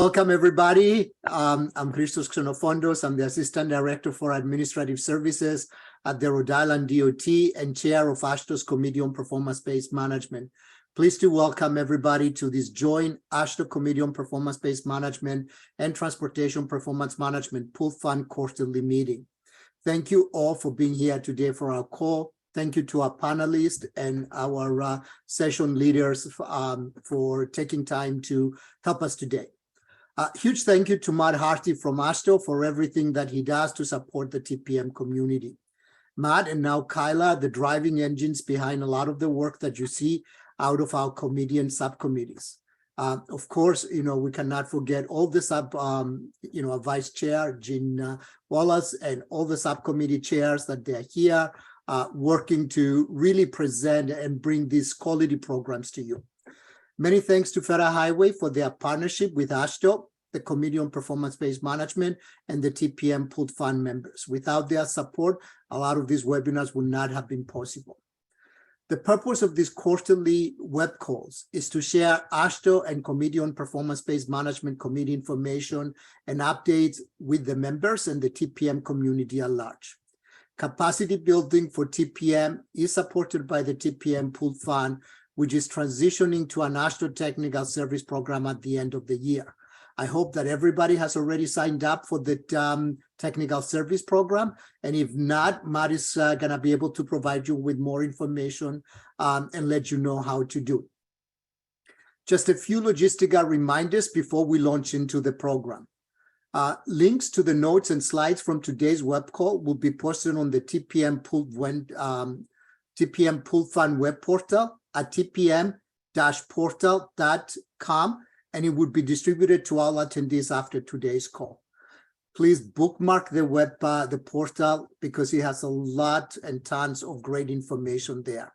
Welcome, everybody. I'm Christos Xenofondos. I'm the Assistant Director for Administrative Services at the Rhode Island DOT and Chair of AASHTO's Committee on Performance-Based Management. Pleased to welcome everybody to this joint AASHTO Committee on Performance-Based Management and Transportation Performance Management Pool Fund quarterly meeting. Thank you all for being here today for our call. Thank you to our panelists and our session leaders for taking time to help us today. Huge thank you to Matt Harty from AASHTO for everything that he does to support the TPM community. Matt and now Kyla, the driving engines behind a lot of the work that you see out of our committee and subcommittees. Of course, we cannot forget all the our Vice Chair, Jean Wallace, and all the subcommittee chairs that they're here working to really present and bring these quality programs to you. Many thanks to Federal Highway for their partnership with AASHTO, the Committee on Performance-Based Management, and the TPM Pool Fund members. Without their support, a lot of these webinars would not have been possible. The purpose of these quarterly web calls is to share AASHTO and Committee on Performance-Based Management Committee information and updates with the members and the TPM community at large. Capacity building for TPM is supported by the TPM Pool Fund, which is transitioning to an AASHTO technical service program at the end of the year. I hope that everybody has already signed up for the technical service program. And if not, Matt is going to be able to provide you with more information and let you know how to do it. Just a few logistical reminders before we launch into the program. Links to the notes and slides from today's web call will be posted on the TPM Pool Fund web portal at tpm-portal.com, and it would be distributed to all attendees after today's call. Please bookmark the portal because it has a lot and tons of great information there.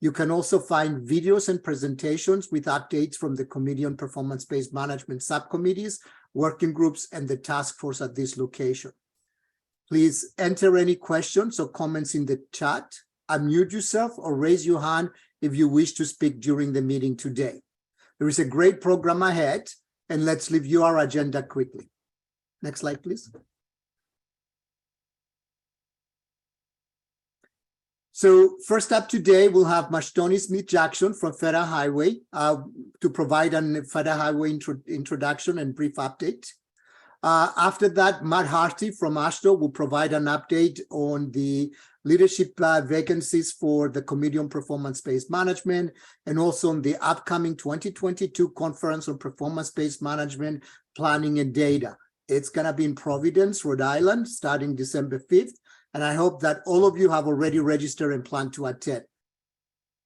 You can also find videos and presentations with updates from the Committee on Performance-Based Management subcommittees, working groups, and the task force at this location. Please enter any questions or comments in the chat, unmute yourself, or raise your hand if you wish to speak during the meeting today. There is a great program ahead, and let's review our agenda quickly. Next slide, please. So first up today, we'll have Mashtoni Smith-Jackson from Federal Highway to provide a Federal Highway introduction and brief update. After that, Matt Harty from AASHTO will provide an update on the leadership vacancies for the Committee on Performance-Based Management and also on the upcoming 2022 Conference on Performance-Based Management, Planning and Data. It's going to be in Providence, Rhode Island, starting December 5th. And I hope that all of you have already registered and plan to attend.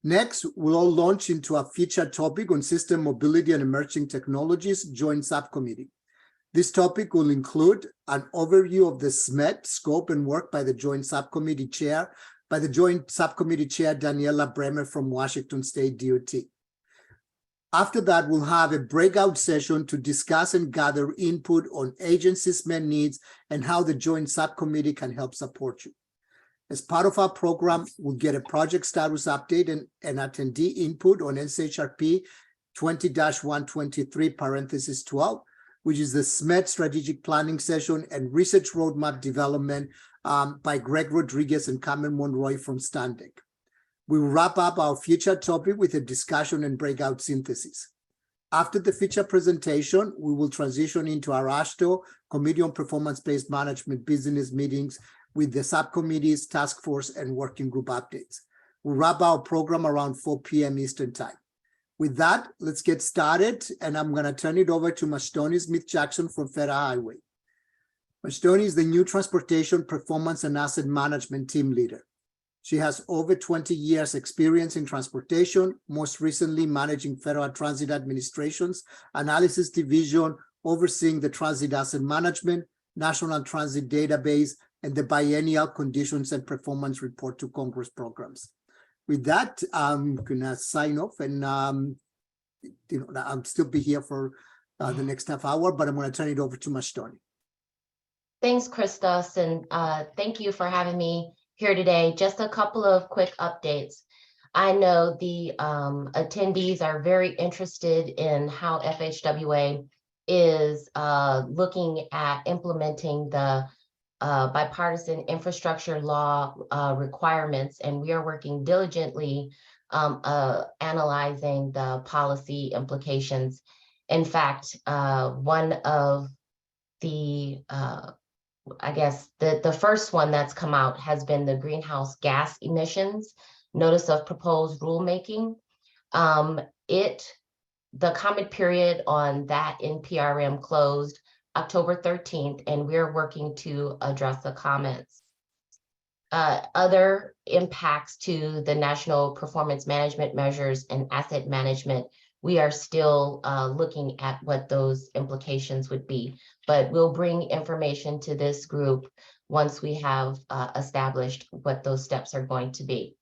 Next, we'll all launch into a featured topic on system mobility and emerging technologies joint subcommittee. This topic will include an overview of the SMET scope and work by the joint subcommittee chair, Daniela Bremer from Washington State DOT. After that, we'll have a breakout session to discuss and gather input on agency SMET needs and how the joint subcommittee can help support you. As part of our program, we'll get a project status update and attendee input on SHRP 20-123(12), which is the SMET strategic planning session and research roadmap development by Greg Rodriguez and Carmen Monroy from Standec. We will wrap up our featured topic with a discussion and breakout synthesis. After the feature presentation, we will transition into our AASHTO Committee on Performance-Based Management business meetings with the subcommittees, task force, and working group updates. We'll wrap our program around 4 p.m. Eastern Time. With that, let's get started, and I'm going to turn it over to Mashtoni Smith-Jackson from Federal Highway. Mashtoni is the new Transportation Performance and Asset Management team leader. She has over 20 years experience in transportation, most recently managing Federal Transit Administration's Analysis Division, overseeing the Transit Asset Management, National Transit Database, and the Biennial Conditions and Performance Report to Congress programs. With that, I'm going to sign off, and I'll still be here for the next half hour, but I'm going to turn it over to Mashtoni. Thanks, Christos, and thank you for having me here today. Just a couple of quick updates. I know the attendees are very interested in how FHWA is looking at implementing the bipartisan infrastructure law requirements, and we are working diligently analyzing the policy implications. In fact, one of the I guess the first one that's come out has been the greenhouse gas emissions notice of proposed rulemaking. The comment period on that in PRM closed October 13th, and we're working to address the comments. Other impacts to the national performance management measures and asset management, we are still looking at what those implications would be, but we'll bring information to this group once we have established what those steps are going to be.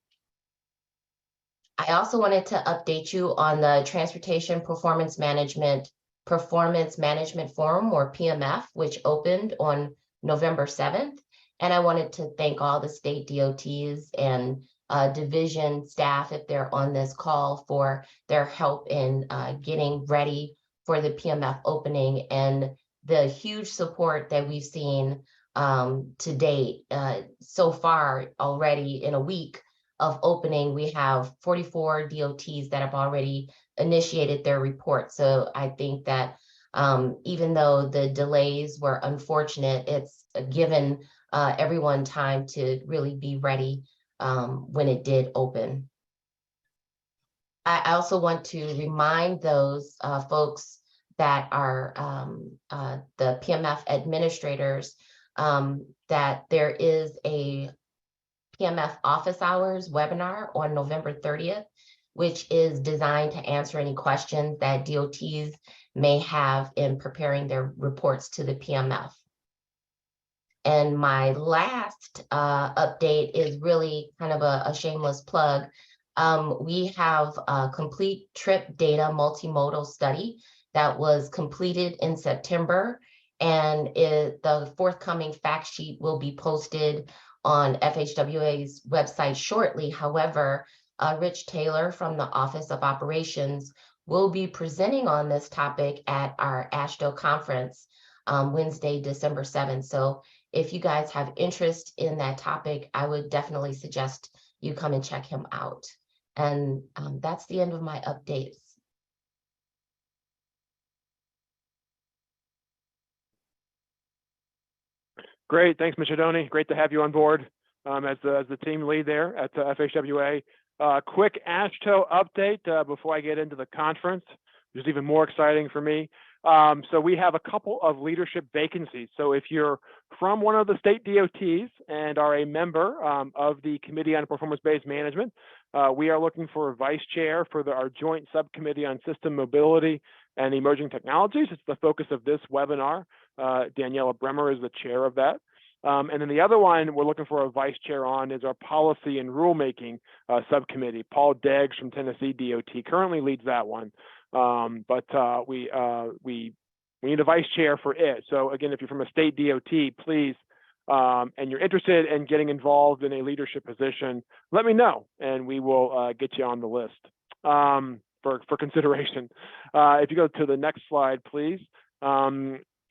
I also wanted to update you on the Transportation Performance Management Forum, or PMF, which opened on November 7th. And I wanted to thank all the state DOTs and division staff, if they're on this call, for their help in getting ready for the PMF opening and the huge support that we've seen to date. So far already in a week of opening, we have 44 DOTs that have already initiated their report. So I think that even though the delays were unfortunate, it's given everyone time to really be ready when it did open. I also want to remind those folks that are the PMF administrators that there is a PMF office hours webinar on November 30th, which is designed to answer any questions that DOTs may have in preparing their reports to the PMF. And my last update is really kind of a shameless plug. We have a complete trip data multimodal study that was completed in September, and the forthcoming fact sheet will be posted on FHWA's website shortly. However, Rich Taylor from the Office of Operations will be presenting on this topic at our AASHTO conference Wednesday, December 7th. So if you guys have interest in that topic, I would definitely suggest you come and check him out. And that's the end of my updates. Great, thanks, Ms. Shadoni. Great to have you on board as the team lead there at FHWA. Quick AASHTO update before I get into the conference, which is even more exciting for me. So we have a couple of leadership vacancies. So if you're from one of the state DOTs and are a member of the Committee on Performance-Based Management, we are looking for a vice chair for our joint subcommittee on system mobility and emerging technologies. It's the focus of this webinar. Daniela Bremer is the chair of that. And then the other one we're looking for a vice chair on is our policy and rulemaking subcommittee. Paul Deggs from Tennessee DOT currently leads that one. But we need a vice chair for it. So again, if you're from a state DOT, please, and you're interested in getting involved in a leadership position, let me know, and we will get you on the list for consideration. If you go to the next slide, please.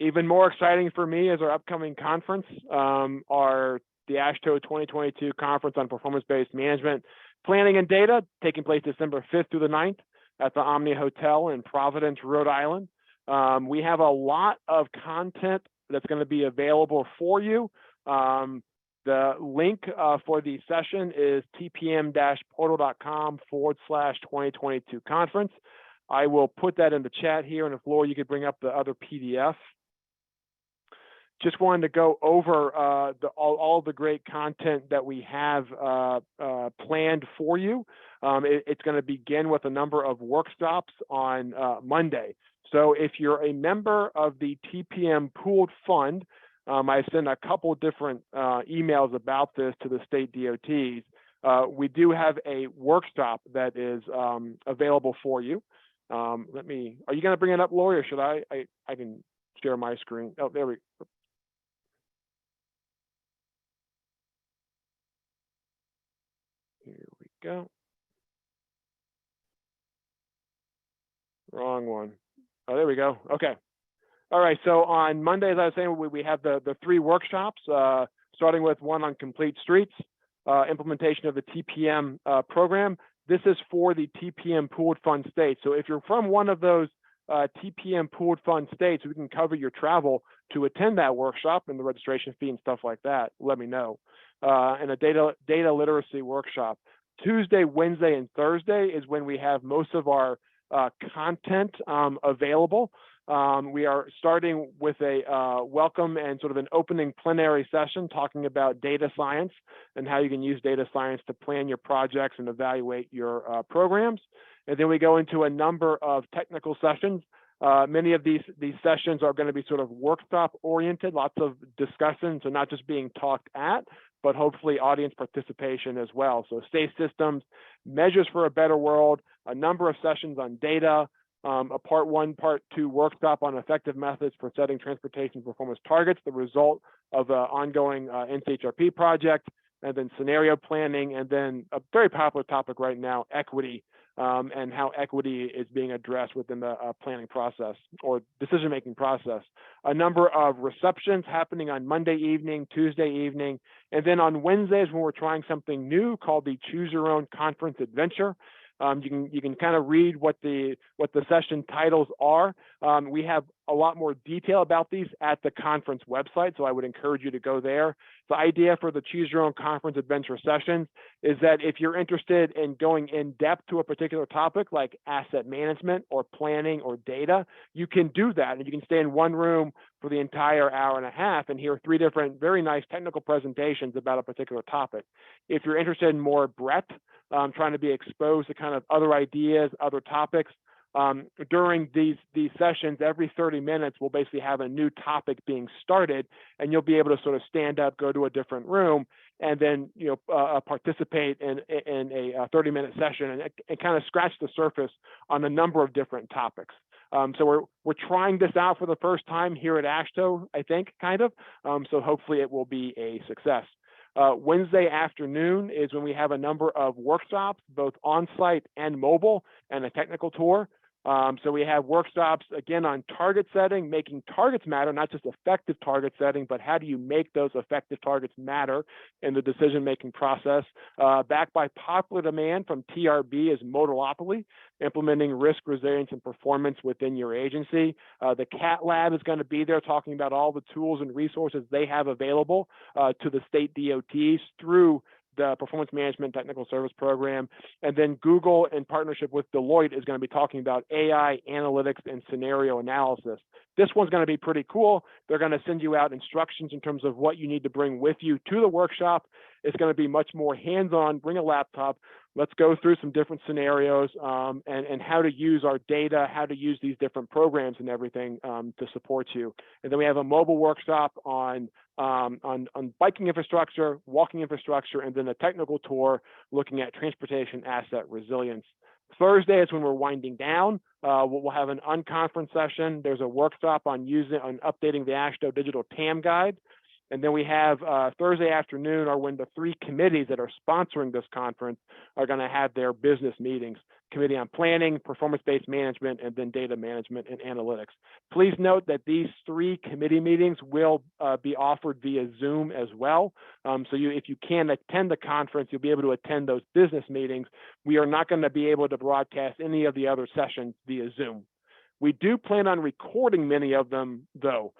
Even more exciting for me is our upcoming conference, the AASHTO 2022 Conference on Performance-Based Management, Planning and Data, taking place December 5th through the 9th at the Omni Hotel in Providence, Rhode Island. We have a lot of content that's going to be available for you. The link for the session is tpm-portal.com/2022 conference. I will put that in the chat here, and if Laura, you could bring up the other PDF. Just wanted to go over all the great content that we have planned for you. It's going to begin with a number of workshops on Monday. So if you're a member of the TPM pooled fund, I sent a couple different emails about this to the state DOTs. We do have a workshop that is available for you. Are you going to bring it up, Lori, or should I can share my screen. Oh, there we go. Here we go. Wrong one. Oh, there we go. Okay. All right, so on Monday, as I was saying, we have the 3 workshops, starting with one on complete streets, implementation of the TPM program. This is for the TPM pooled fund states. So if you're from one of those TPM pooled fund states, we can cover your travel to attend that workshop and the registration fee and stuff like that. Let me know. And a data literacy workshop. Tuesday, Wednesday, and Thursday is when we have most of our content available. We are starting with a welcome and sort of an opening plenary session talking about data science and how you can use data science to plan your projects and evaluate your programs. And then we go into a number of technical sessions. Many of these sessions are going to be sort of workshop oriented, lots of discussions, so not just being talked at, but hopefully audience participation as well. So state systems, measures for a better world, a number of sessions on data, a part 1, part 2 workshop on effective methods for setting transportation performance targets, the result of an ongoing NCHRP project, and then scenario planning, and then a very popular topic right now, equity, and how equity is being addressed within the planning process or decision-making process. A number of receptions happening on Monday evening, Tuesday evening, and then on Wednesdays when we're trying something new called the Choose Your Own Conference Adventure. You can kind of read what the session titles are. We have a lot more detail about these at the conference website, so I would encourage you to go there. The idea for the Choose Your Own Conference Adventure sessions is that if you're interested in going in depth to a particular topic like asset management or planning or data, you can do that, and you can stay in one room for the entire hour and a half and hear 3 different very nice technical presentations about a particular topic. If you're interested in more breadth, trying to be exposed to kind of other ideas, other topics, during these sessions, every 30 minutes, we'll basically have a new topic being started, and you'll be able to sort of stand up, go to a different room, and then participate in a 30-minute session and kind of scratch the surface on a number of different topics. So we're trying this out for the first time here at AASHTO, I think, kind of. So hopefully it will be a success. Wednesday afternoon is when we have a number of workshops, both on-site and mobile, and a technical tour. So we have workshops, again, on target setting, making targets matter, not just effective target setting, but how do you make those effective targets matter in the decision-making process. Backed by popular demand from TRB is Modulopoly, implementing risk, resilience, and performance within your agency. The CAT Lab is going to be there talking about all the tools and resources they have available to the state DOTs through the Performance Management Technical Service Program. And then Google, in partnership with Deloitte, is going to be talking about AI, analytics, and scenario analysis. This one's going to be pretty cool. They're going to send you out instructions in terms of what you need to bring with you to the workshop. It's going to be much more hands-on. Bring a laptop. Let's go through some different scenarios and how to use our data, how to use these different programs and everything to support you. And then we have a mobile workshop on biking infrastructure, walking infrastructure, and then a technical tour looking at transportation asset resilience. Thursday is when we're winding down. We'll have an unconference session. There's a workshop on updating the AASHTO Digital TAM Guide. And then we have Thursday afternoon are when the 3 committees that are sponsoring this conference are going to have their business meetings. Committee on Planning, Performance-Based Management, and then Data Management and Analytics. Please note that these 3 committee meetings will be offered via Zoom as well. So if you can attend the conference, you'll be able to attend those business meetings. We are not going to be able to broadcast any of the other sessions via Zoom. We do plan on recording many of them, though.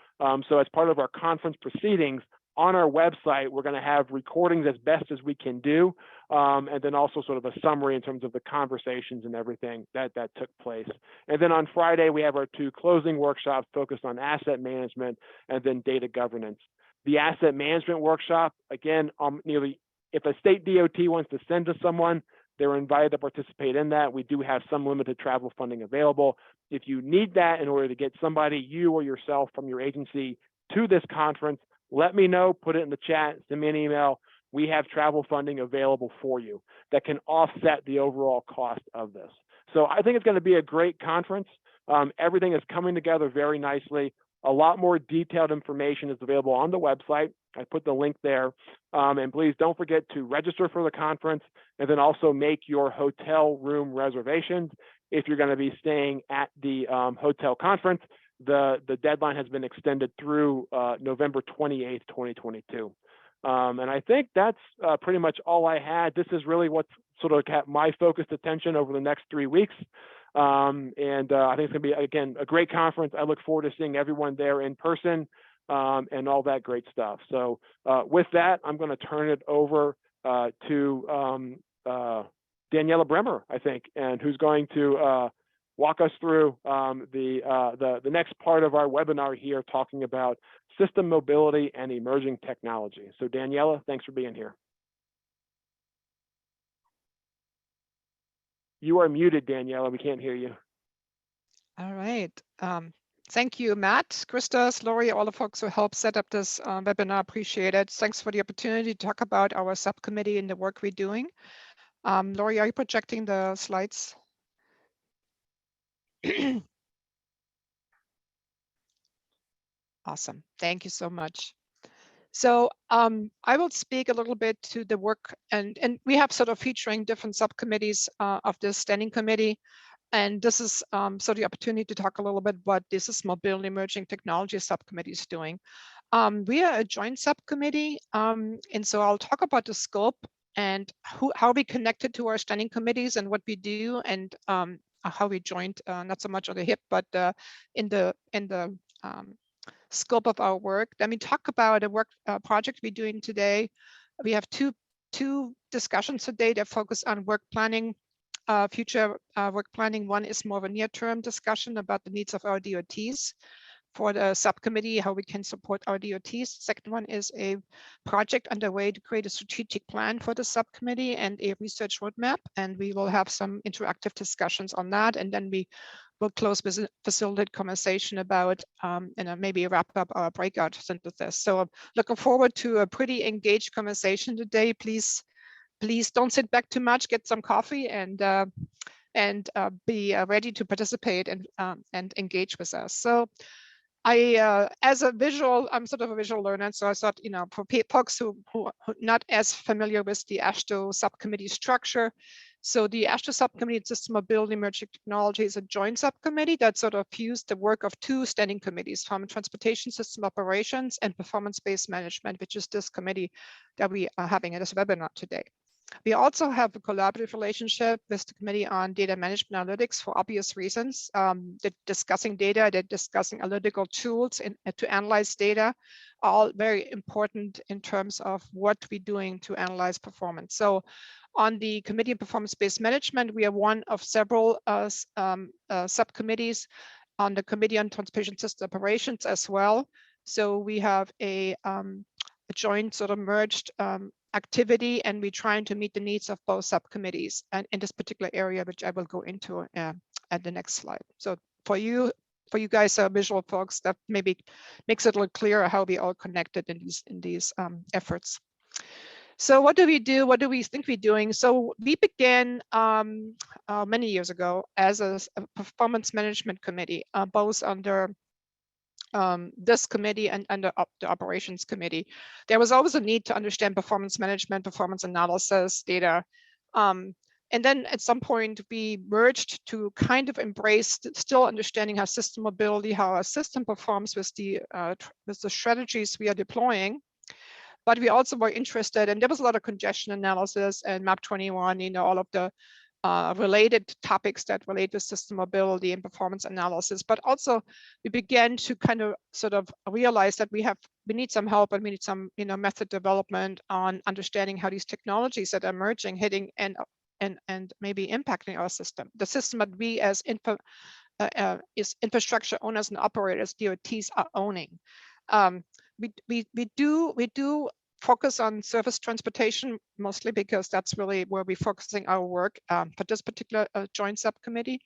So as part of our conference proceedings, on our website, we're going to have recordings as best as we can do, and then also sort of a summary in terms of the conversations and everything that took place. And then on Friday, we have our 2 closing workshops focused on asset management and then data governance. The asset management workshop, again, if a state DOT wants to send to someone, they're invited to participate in that. We do have some limited travel funding available. If you need that in order to get somebody, you or yourself from your agency, to this conference, let me know, put it in the chat, send me an email. We have travel funding available for you that can offset the overall cost of this. So I think it's going to be a great conference. Everything is coming together very nicely. A lot more detailed information is available on the website. I put the link there. And please don't forget to register for the conference and then also make your hotel room reservations if you're going to be staying at the hotel conference. the deadline has been extended through November 28th, 2022. And I think that's pretty much all I had. This is really what's sort of kept my focused attention over the next 3 weeks. And I think it's going to be, again, a great conference. I look forward to seeing everyone there in person and all that great stuff. So with that, I'm going to turn it over to Daniela Bremer, I think, and who's going to walk us through the next part of our webinar here, talking about system mobility and emerging technology. So Daniela, thanks for being here. You are muted, Daniela. We can't hear you. All right. Thank you, Matt, Christos, Lori, all the folks who helped set up this webinar. Appreciate it. Thanks for the opportunity to talk about our subcommittee and the work we're doing. Lori, are you projecting the slides? Awesome. Thank you so much. So I will speak a little bit to the work, and we have sort of featuring different subcommittees of this standing committee. And this is so the opportunity to talk a little bit what this is Mobility Emerging Technology Subcommittee is doing. We are a joint subcommittee, and so I'll talk about the scope and how we connected to our standing committees and what we do, and how we joined, not so much on the hip, but in the scope of our work. Let me talk about a work project we're doing today. We have two discussions today that focus on work planning, future work planning. One is more of a near-term discussion about the needs of our DOTs for the subcommittee, how we can support our DOTs. Second one is a project underway to create a strategic plan for the subcommittee and a research roadmap. And we will have some interactive discussions on that. And then we will close with a facilitated conversation about and maybe wrap up our breakout synthesis. So I'm looking forward to a pretty engaged conversation today. Please don't sit back too much, get some coffee, and be ready to participate and engage with us. So as a visual, I'm sort of a visual learner, so I thought, for folks who are not as familiar with the AASHTO subcommittee structure, so the AASHTO Subcommittee, System Mobility Emerging Technology, is a joint subcommittee that sort of fused the work of two standing committees, from Transportation System Operations and Performance-Based Management, which is this committee that we are having at this webinar today. We also have a collaborative relationship with the Committee on Data Management Analytics for obvious reasons. They're discussing data, they're discussing analytical tools to analyze data, all very important in terms of what we're doing to analyze performance. So on the Committee on Performance-Based Management, we are one of several subcommittees on the Committee on Transportation System Operations as well. So we have a joint sort of merged activity, and we're trying to meet the needs of both subcommittees and in this particular area, which I will go into at the next slide. So for you guys, visual folks, that maybe makes it a little clearer how we all connected in these efforts. So what do we do? What do we think we're doing? So we began many years ago as a performance management committee, both under this committee and under the operations committee. There was always a need to understand performance management, performance analysis, data. And then at some point we merged to kind of embrace still understanding how system mobility, how our system performs with the strategies we are deploying. But we also were interested, and there was a lot of congestion analysis and map 21, all of the related topics that relate to system mobility and performance analysis. But also we began to kind of sort of realize that we need some help, and we need some method development on understanding how these technologies that are emerging, hitting and maybe impacting our system, the system that we as infrastructure owners and operators, DOTs, are owning. We do focus on surface transportation mostly because that's really where we're focusing our work for this particular joint subcommittee.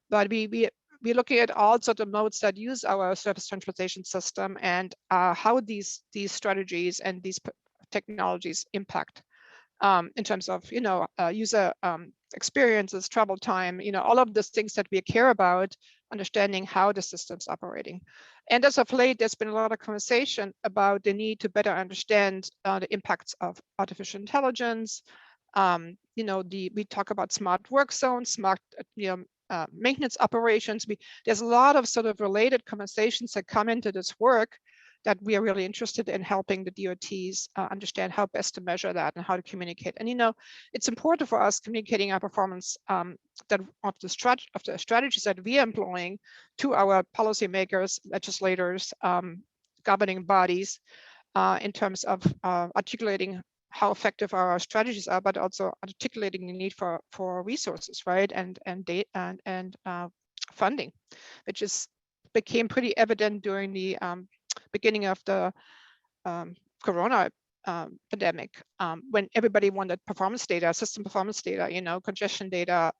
But we're looking at all sort of modes that use our surface transportation system and how these strategies and these technologies impact in terms of user experiences, travel time, all of those things that we care about, understanding how the system's operating. And as of late, there's been a lot of conversation about the need to better understand the impacts of artificial intelligence. We talk about smart work zones, smart maintenance operations. There's a lot of sort of related conversations that come into this work that we are really interested in helping the DOTs understand how best to measure that and how to communicate. And it's important for us communicating our performance of the strategies that we are employing to our policymakers, legislators, governing bodies, in terms of articulating how effective our strategies are, but also articulating the need for resources, right, and funding, which became pretty evident during the beginning of the corona pandemic, when everybody wanted performance data, system performance data, congestion data,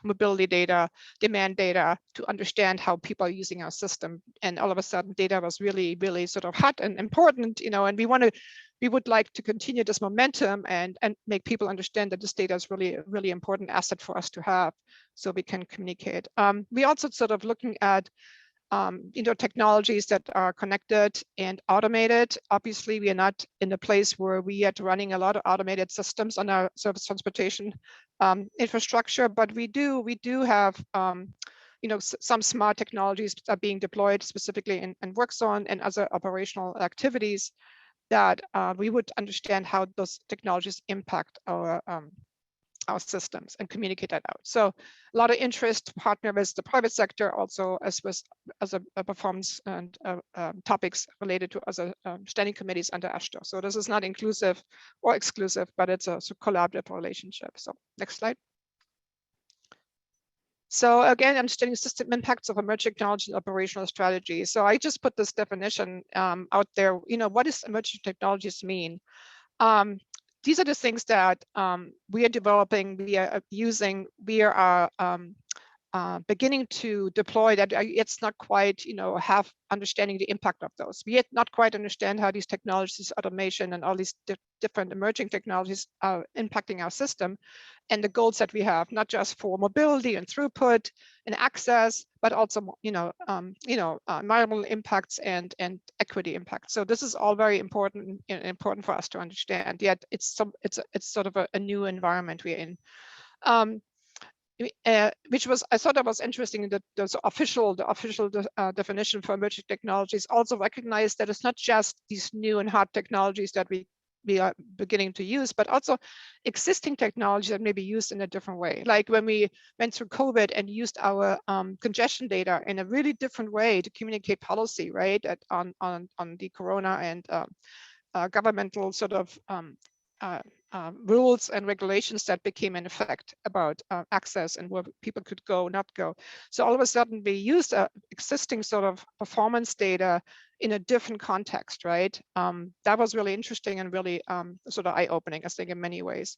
mobility data, demand data, to understand how people are using our system. And all of a sudden, data was really, really sort of hot and important, and we would like to continue this momentum and make people understand that this data is really a really important asset for us to have, so we can communicate. We also sort of looking at technologies that are connected and automated. Obviously, we are not in a place where we are running a lot of automated systems on our surface transportation infrastructure, but we do have some smart technologies that are being deployed specifically in work zone and other operational activities that we would understand how those technologies impact our systems and communicate that out. So a lot of interest to partner with the private sector, also as a performance and topics related to other standing committees under AASHTO. So this is not inclusive or exclusive, but it's a collaborative relationship. So next slide. So again, understanding system impacts of emerging technology and operational strategy. So I just put this definition out there. What does emerging technologies mean? These are the things that we are developing, we are using, we are beginning to deploy that. It's not quite, have understanding the impact of those. We yet not quite understand how these technologies, automation and all these different emerging technologies are impacting our system and the goals that we have, not just for mobility and throughput and access, but also, environmental impacts and equity impacts. So this is all very important for us to understand. Yet it's sort of a new environment we're in. I thought that was interesting that the official definition for emerging technologies also recognized that it's not just these new and hot technologies that we are beginning to use, but also existing technologies that may be used in a different way. Like when we went through COVID and used our congestion data in a really different way to communicate policy, right, on the corona and governmental sort of rules and regulations that became in effect about access and where people could go, not go. So all of a sudden we used existing sort of performance data in a different context, right? That was really interesting and really sort of eye-opening, I think, in many ways.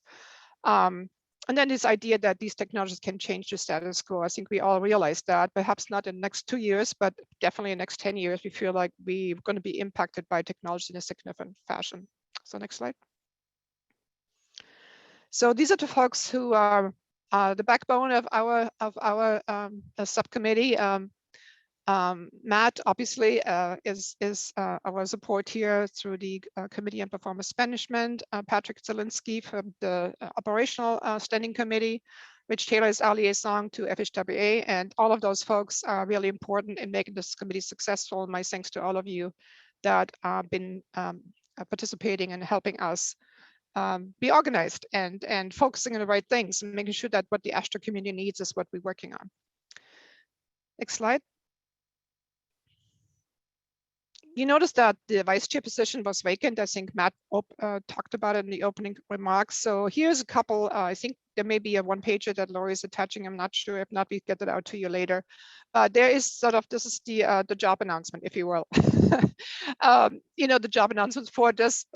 And then this idea that these technologies can change the status quo. I think we all realize that, perhaps not in the next 2 years, but definitely in the next 10 years, we feel like we're going to be impacted by technology in a significant fashion. So next slide. So these are the folks who are the backbone of our subcommittee. Matt, obviously, is our support here through the Committee on Performance Management. Patrick Zielinski from the Operational Standing Committee. Rich Taylor is our liaison to FHWA, and all of those folks are really important in making this committee successful. My thanks to all of you that have been participating and helping us be organized and focusing on the right things and making sure that what the AASHTO community needs is what we're working on. Next slide. You notice that the vice chair position was vacant. I think Matt talked about it in the opening remarks. So here's a couple, I think there may be a one-pager that Lori is attaching. I'm not sure. If not, we get that out to you later. There is sort of, this is the job announcement, if you will. The job announcement for this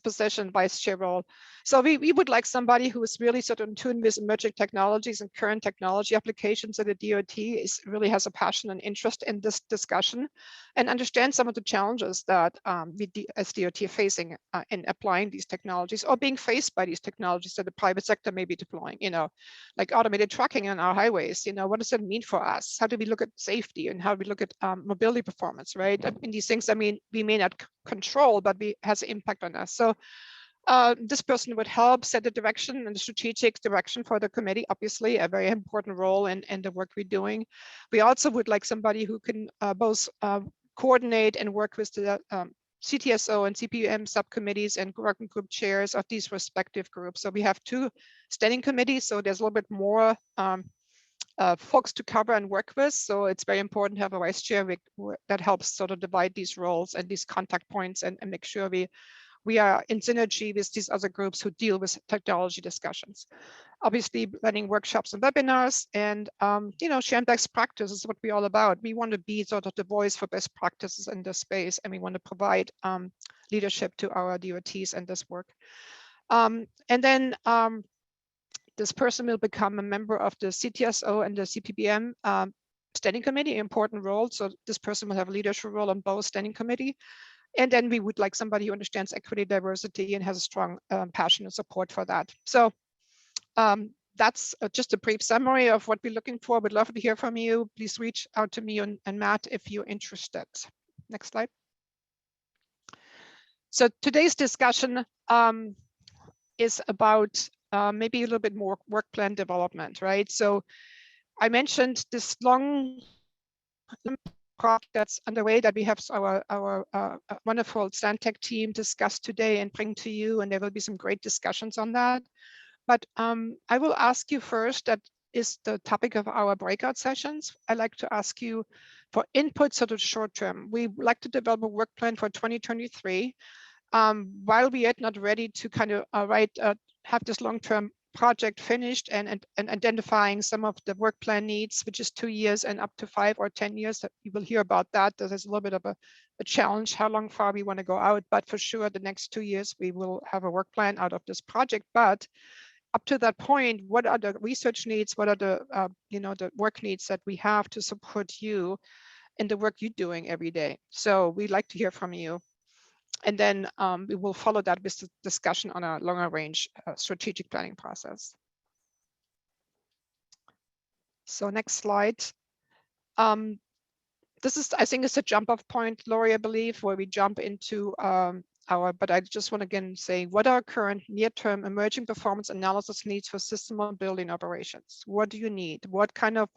position, vice chair role. So we would like somebody who is really sort of in tune with emerging technologies and current technology applications at the DOT, really has a passion and interest in this discussion and understand some of the challenges that we as DOT are facing in applying these technologies or being faced by these technologies that the private sector may be deploying, like automated trucking on our highways. What does that mean for us? How do we look at safety and how do we look at mobility performance, right? In these things, I mean, we may not control, but we has an impact on us. So This person would help set the direction and the strategic direction for the committee, obviously a very important role in the work we're doing. We also would like somebody who can both coordinate and work with the CTSO and CPBM subcommittees and working group chairs of these respective groups. So we have 2 standing committees, so there's a little bit more folks to cover and work with. So it's very important to have a vice chair that helps sort of divide these roles and these contact points and make sure we are in synergy with these other groups who deal with technology discussions. Obviously, running workshops and webinars and, sharing best practices is what we're all about. We want to be sort of the voice for best practices in this space, and we want to provide leadership to our DOTs in this work. And then this person will become a member of the CTSO and the CPBM standing committee, important role. So this person will have a leadership role on both standing committee. And then we would like somebody who understands equity, diversity, and has a strong passion and support for that. So that's just a brief summary of what we're looking for. We'd love to hear from you. Please reach out to me and Matt if you're interested. Next slide. So today's discussion is about maybe a little bit more work plan development, right? So I mentioned this long project that's underway that we have our wonderful Stantec team discuss today and bring to you, and there will be some great discussions on that. But I will ask you first, that is the topic of our breakout sessions. I'd like to ask you for input sort of short term. We would like to develop a work plan for 2023. While we are not ready to kind of have this long-term project finished and identifying some of the work plan needs, which is 2 years and up to 5 or 10 years, that you will hear about that. There's a little bit of a challenge how far we want to go out, but for sure the next 2 years we will have a work plan out of this project. But up to that point, what are the research needs? What are the the work needs that we have to support you in the work you're doing every day? So we'd like to hear from you. And then we will follow that with the discussion on a longer range strategic planning process. So next slide. This is, I think, it's a jump off point, Lori, I believe, where we jump into but I just want to again say, what are current near-term emerging performance analysis needs for system building operations? What do you need? What kind of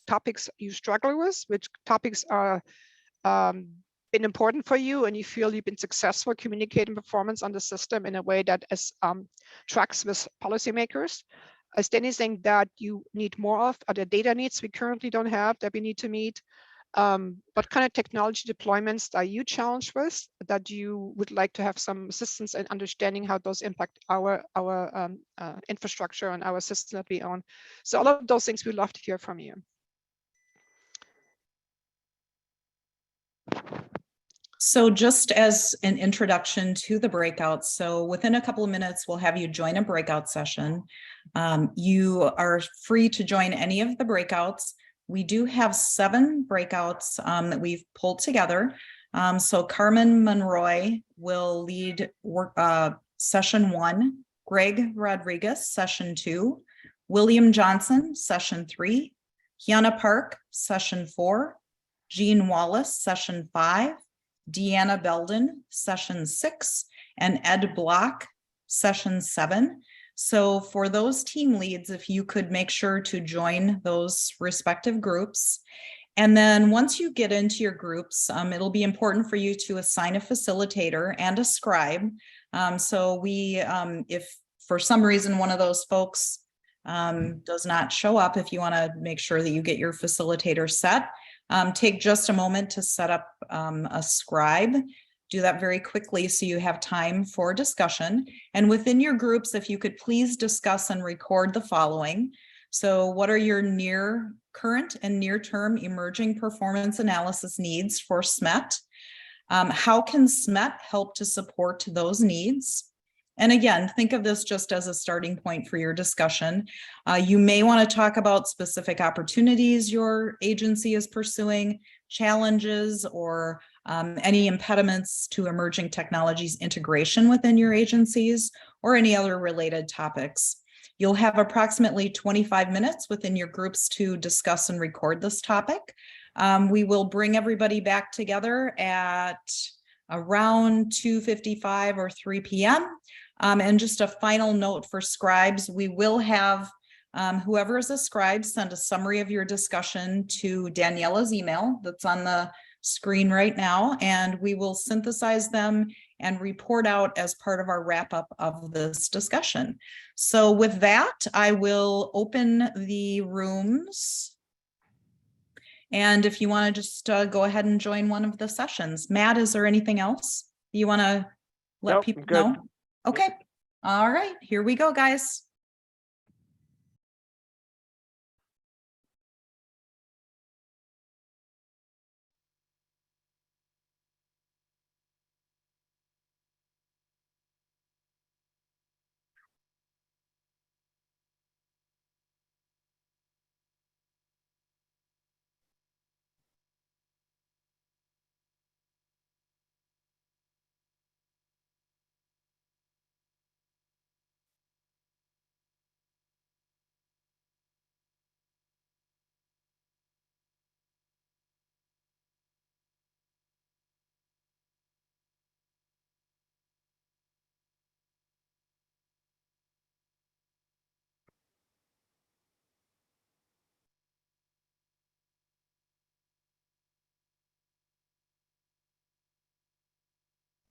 topics you struggle with? Which topics are been important for you and you feel you've been successful communicating performance on the system in a way that tracks with policymakers? Is there anything that you need more of? Are there data needs we currently don't have that we need to meet? What kind of technology deployments are you challenged with that you would like to have some assistance in understanding how those impact our infrastructure and our system that we own? So all of those things we'd love to hear from you. So just as an introduction to the breakout, so within a couple of minutes, we'll have you join a breakout session. You are free to join any of the breakouts. We do have 7 breakouts that we've pulled together. So Carmen Monroy will lead session 1, Greg Rodriguez, session 2, William Johnson, session 3, Hyuna Park, session 4, Jean Wallace, session 5, Deanna Belden, session 6, and Ed Block, session 7. So for those team leads, if you could make sure to join those respective groups. And then once you get into your groups, it'll be important for you to assign a facilitator and a scribe. So if for some reason one of those folks does not show up, if you want to make sure that you get your facilitator set, take just a moment to set up a scribe. Do that very quickly so you have time for discussion. And within your groups, if you could please discuss and record the following. So what are your current and near-term emerging performance analysis needs for SMET? How can SMET help to support those needs? And again, think of this just as a starting point for your discussion. You may want to talk about specific opportunities your agency is pursuing, challenges, or any impediments to emerging technologies integration within your agencies, or any other related topics. You'll have approximately 25 minutes within your groups to discuss and record this topic. We will bring everybody back together at around 2:55 or 3 p.m. And just a final note for scribes, we will have whoever is a scribe send a summary of your discussion to Daniela's email that's on the screen right now, and we will synthesize them and report out as part of our wrap up of this discussion. So with that, I will open the rooms. And if you want to just go ahead and join one of the sessions. Matt, is there anything else you want to let Nope, people I'm good. know? Okay. All right, here we go, guys.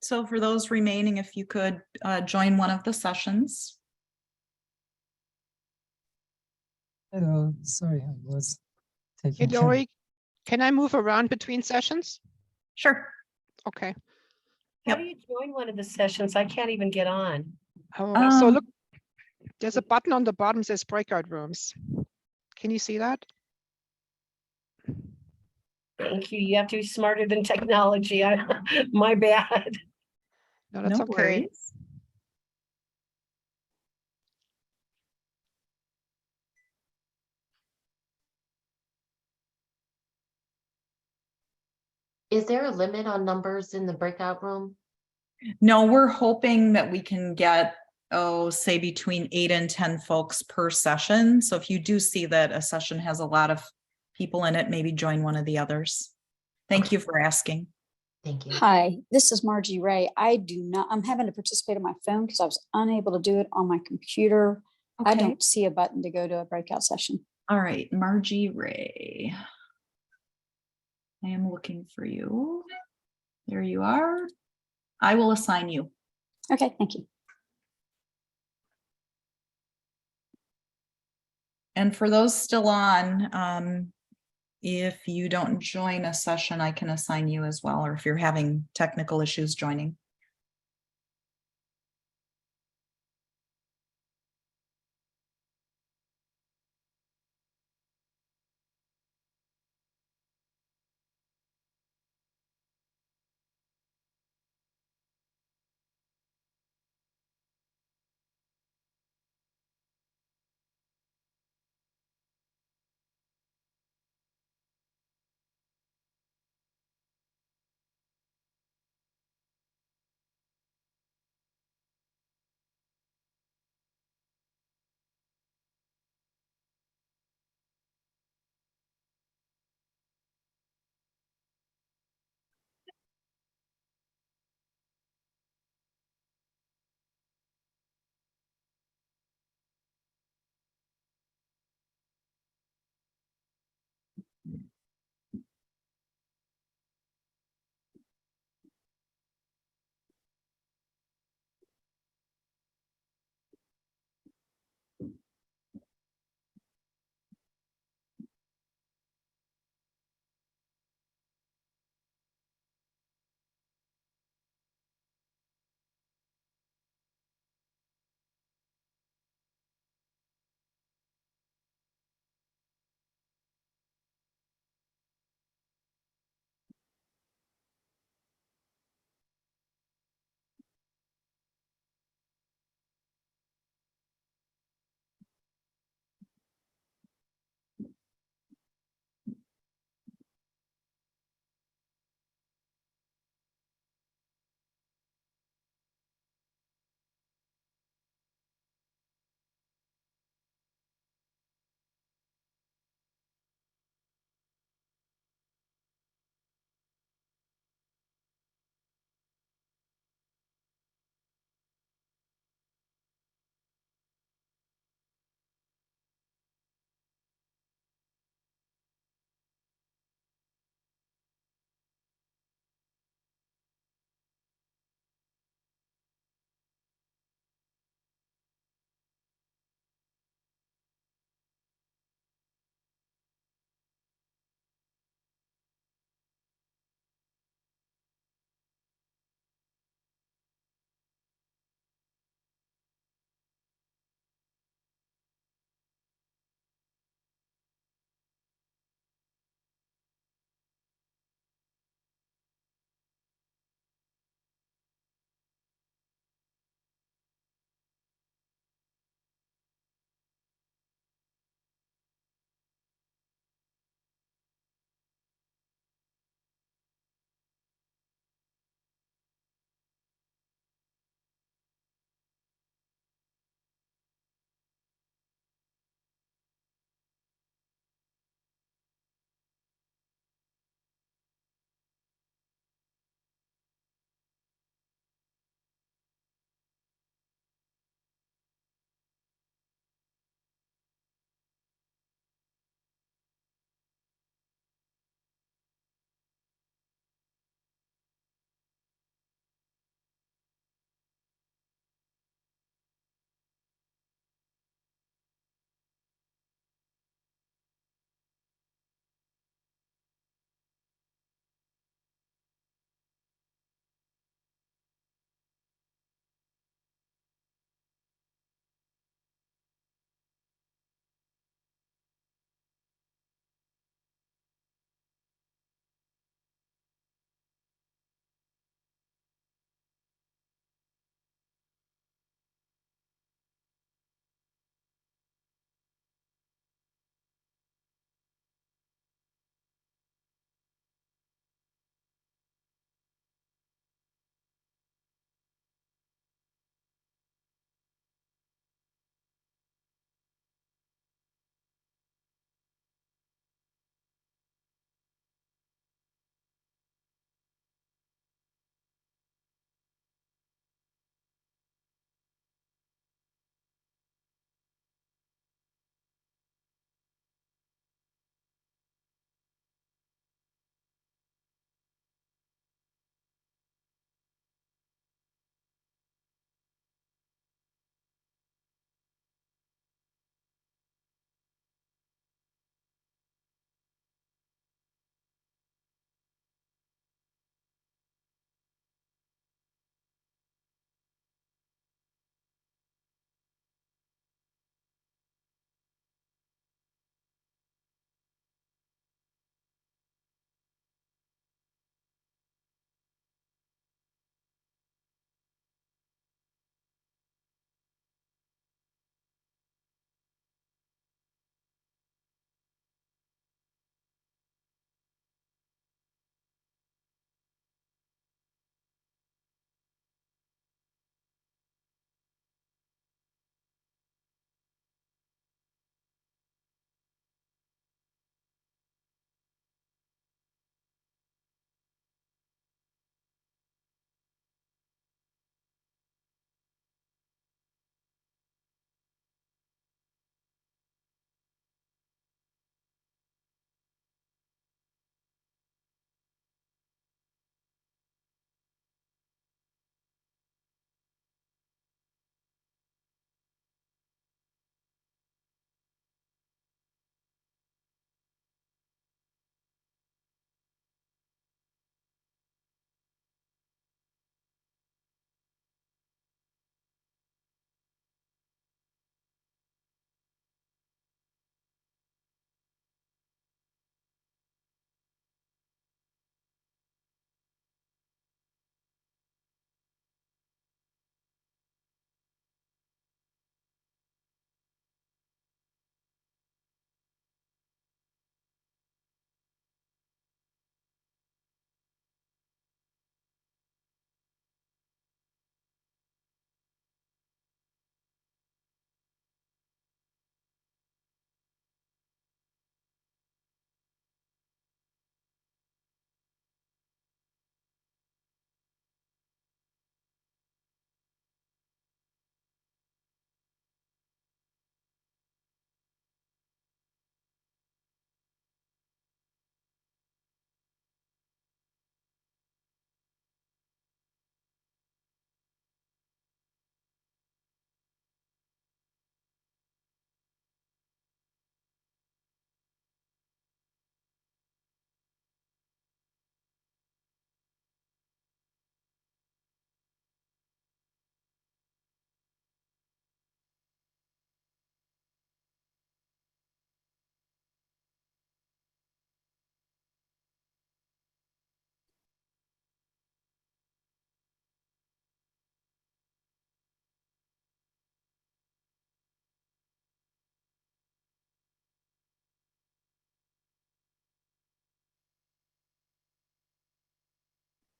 So for those remaining, if you could join one of the sessions. Hello, sorry, I was Hey, taking care. Lori, can I move around between sessions? Sure. Okay. How Yep. do you join one of the sessions? I can't even get on. Oh, so look, there's a button on the bottom that says breakout rooms. Can you see that? Thank you. You have to be smarter than technology. My bad. No, that's No okay. worries. Is there a limit on numbers in the breakout room? No, we're hoping that we can get, say between 8 and 10 folks per session. So if you do see that a session has a lot of people in it, maybe join one of the others. Thank you for asking. Thank you. Hi, this is Margie Ray. I'm having to participate on my phone because I was unable to do it on my computer. I Okay. don't see a button to go to a breakout session. All right, Margie Ray. I am looking for you. There you are. I will assign you. Okay, thank you. And for those still on, if you don't join a session, I can assign you as well, or if you're having technical issues joining.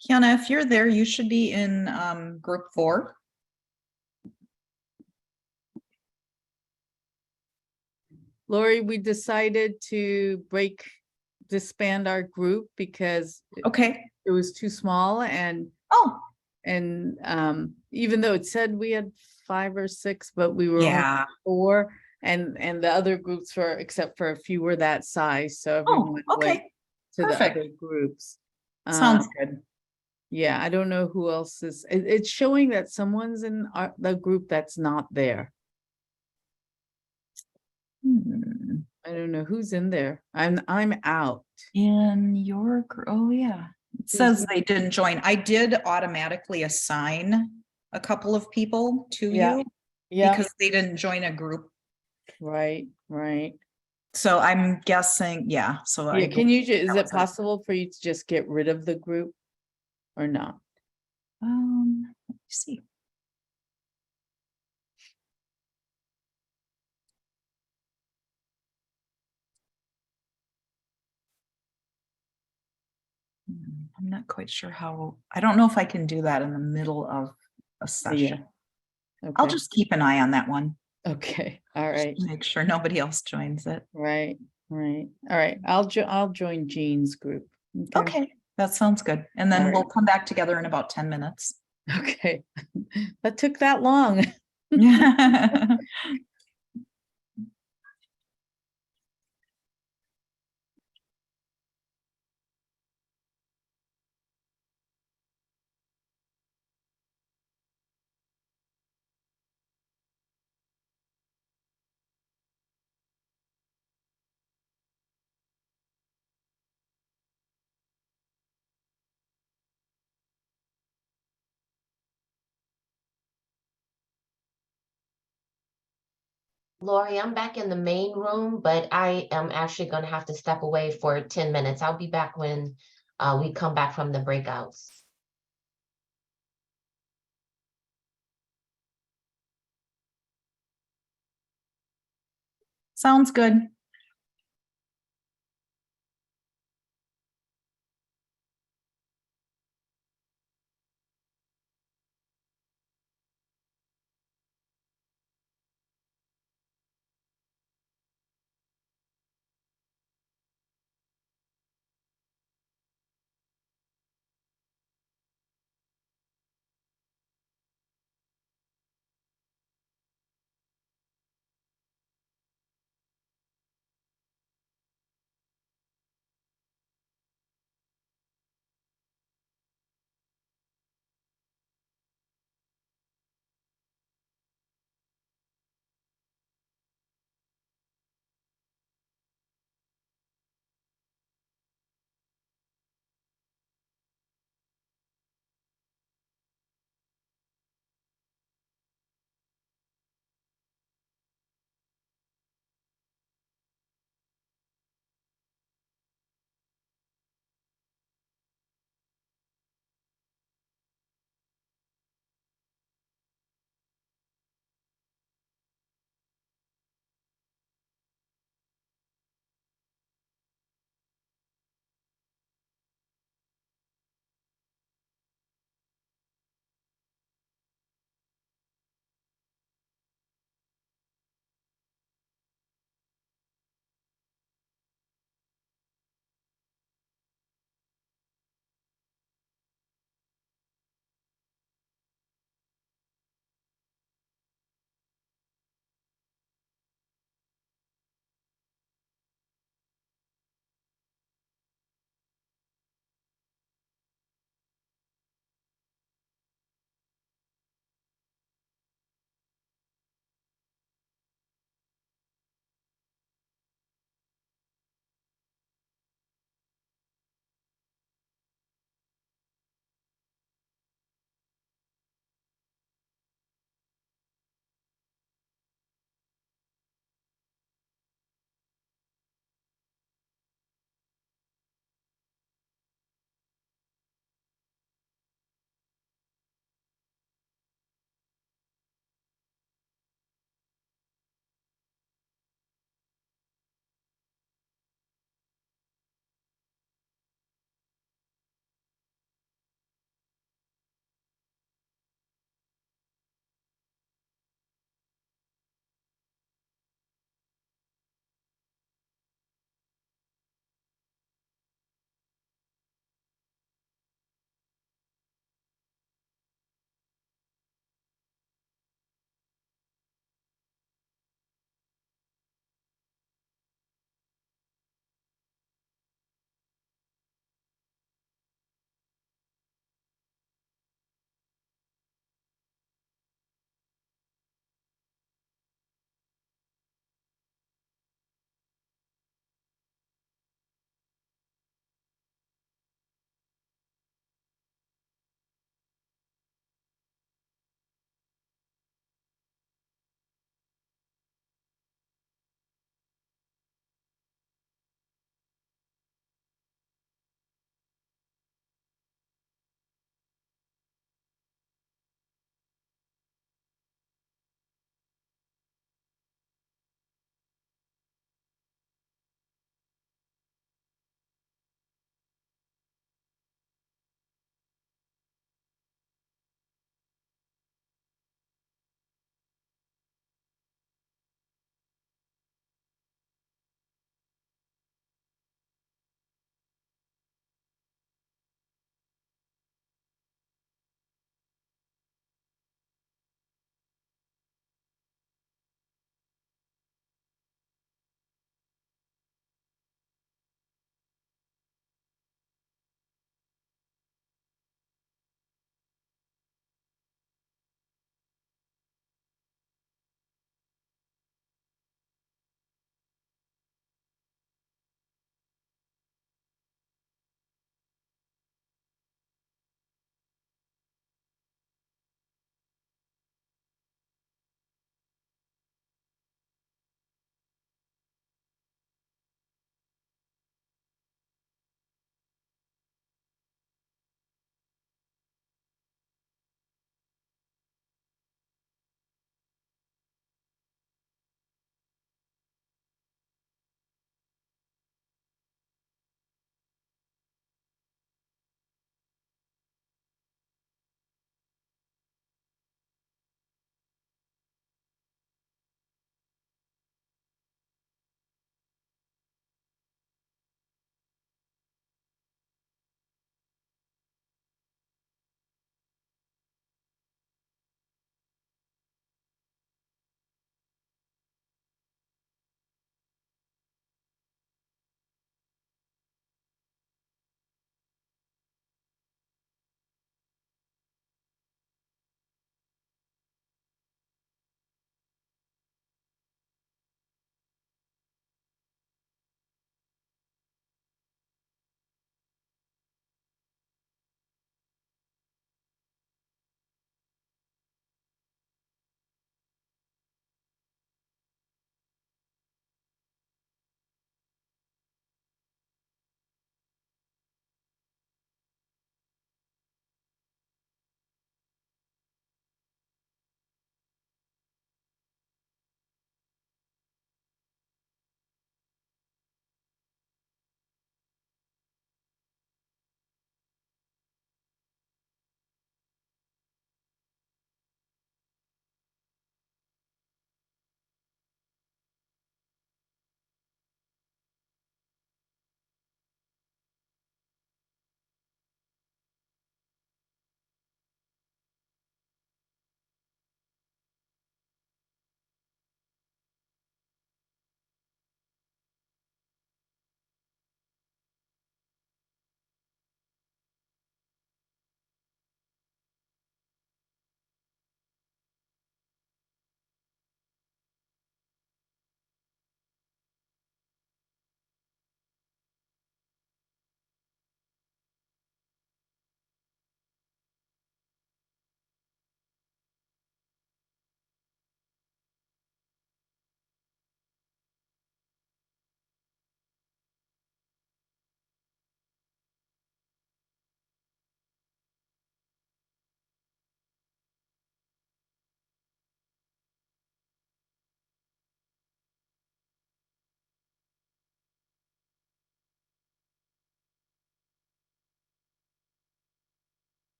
Kiana, if you're there, you should be in group 4. Lori, we decided to disband our group because Okay. it was too small and Oh, even though it said we had 5 or 6, but we were only yeah. 4 and the other groups except for a few were that size. So Oh, everyone went okay. to the Perfect. other groups. Sounds good. Yeah, I don't know who else is. It's showing that someone's in the group that's not there. Hmm. I don't know who's in there. I'm out. In your oh yeah. It says they didn't join. I did automatically assign a couple of people to Yeah. you Yeah. because they didn't join a group. Right. So I'm guessing, yeah. So Yeah. Can you is that it was possible for you to just get rid of the group or not? let me see. I'm not quite sure how, I don't know if I can do that in the middle of a session. I'll Okay. just keep an eye on that one. Okay. All Just right. to make sure nobody else joins it. Right. All right. I'll join Jean's group. Okay, that sounds good. And then All we'll right. come back together in about 10 minutes. Okay. That took that long. Lori, I'm back in the main room, but I am actually going to have to step away for 10 minutes. I'll be back when we come back from the breakouts. Sounds good.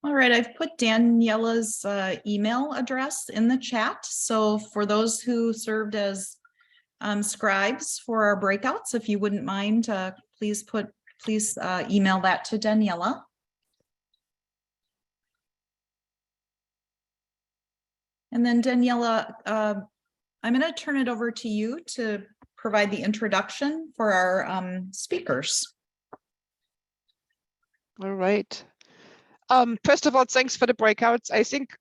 All right, I've put Daniela's email address in the chat. So for those who served as scribes for our breakouts, if you wouldn't mind, please email that to Daniela. And then Daniela, I'm going to turn it over to you to provide the introduction for our speakers. All right. First of all, thanks for the breakouts. I think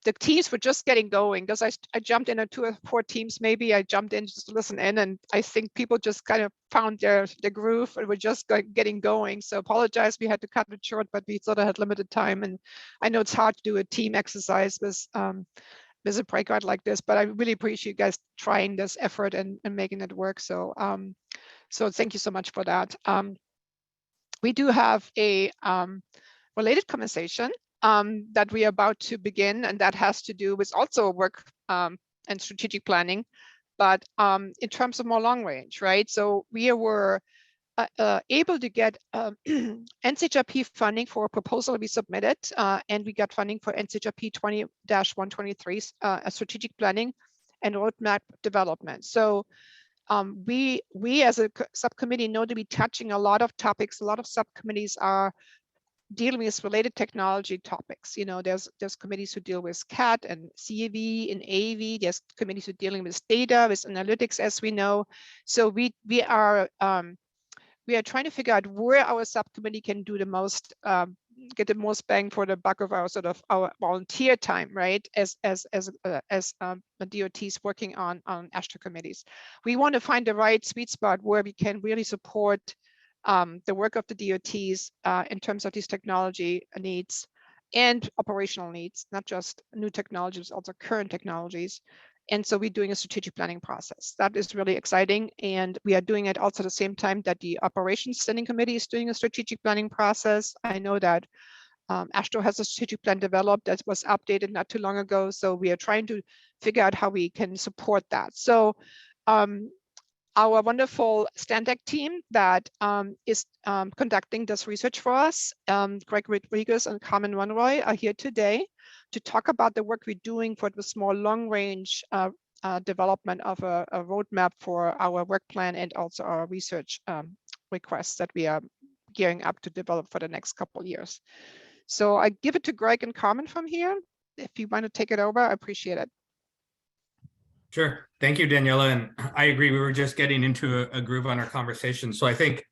the teams were just getting going because I jumped in at 2 or 4 teams. Maybe I jumped in just to listen in, and I think people just kind of found their groove and were just getting going. So apologize, we had to cut it short, but we sort of had limited time. And I know it's hard to do a team exercise with a breakout like this, but I really appreciate you guys trying this effort and making it work. So so thank you so much for that. We do have a related conversation that we are about to begin, and that has to do with also work and strategic planning, but in terms of more long range, right? So we were able to get NCHRP funding for a proposal we submitted, and we got funding for NCHRP 20-123, a strategic planning and roadmap development. So we as a subcommittee know to be touching a lot of topics. A lot of subcommittees are dealing with related technology topics. You know, there's committees who deal with CAT and CAV and AV. There's committees who are dealing with data, with analytics, as we know. So we are trying to figure out where our subcommittee can do the most, get the most bang for the buck of our sort of our volunteer time, right? As DOTs working on AASHTO committees. We want to find the right sweet spot where we can really support the work of the DOTs in terms of these technology needs and operational needs, not just new technologies, also current technologies. And so we're doing a strategic planning process. That is really exciting. And we are doing it also at the same time that the Operations Standing Committee is doing a strategic planning process. I know that AASHTO has a strategic plan developed that was updated not too long ago. So we are trying to figure out how we can support that. So our wonderful Stantec team that is conducting this research for us, Greg Rodriguez and Carmen Monroy, are here today to talk about the work we're doing for the small long range development of a roadmap for our work plan and also our research requests that we are gearing up to develop for the next couple of years. So I give it to Greg and Carmen from here. If you want to take it over, I appreciate it. Sure. Thank you, Daniela. And I agree. We were just getting into a groove on our conversation. So I think,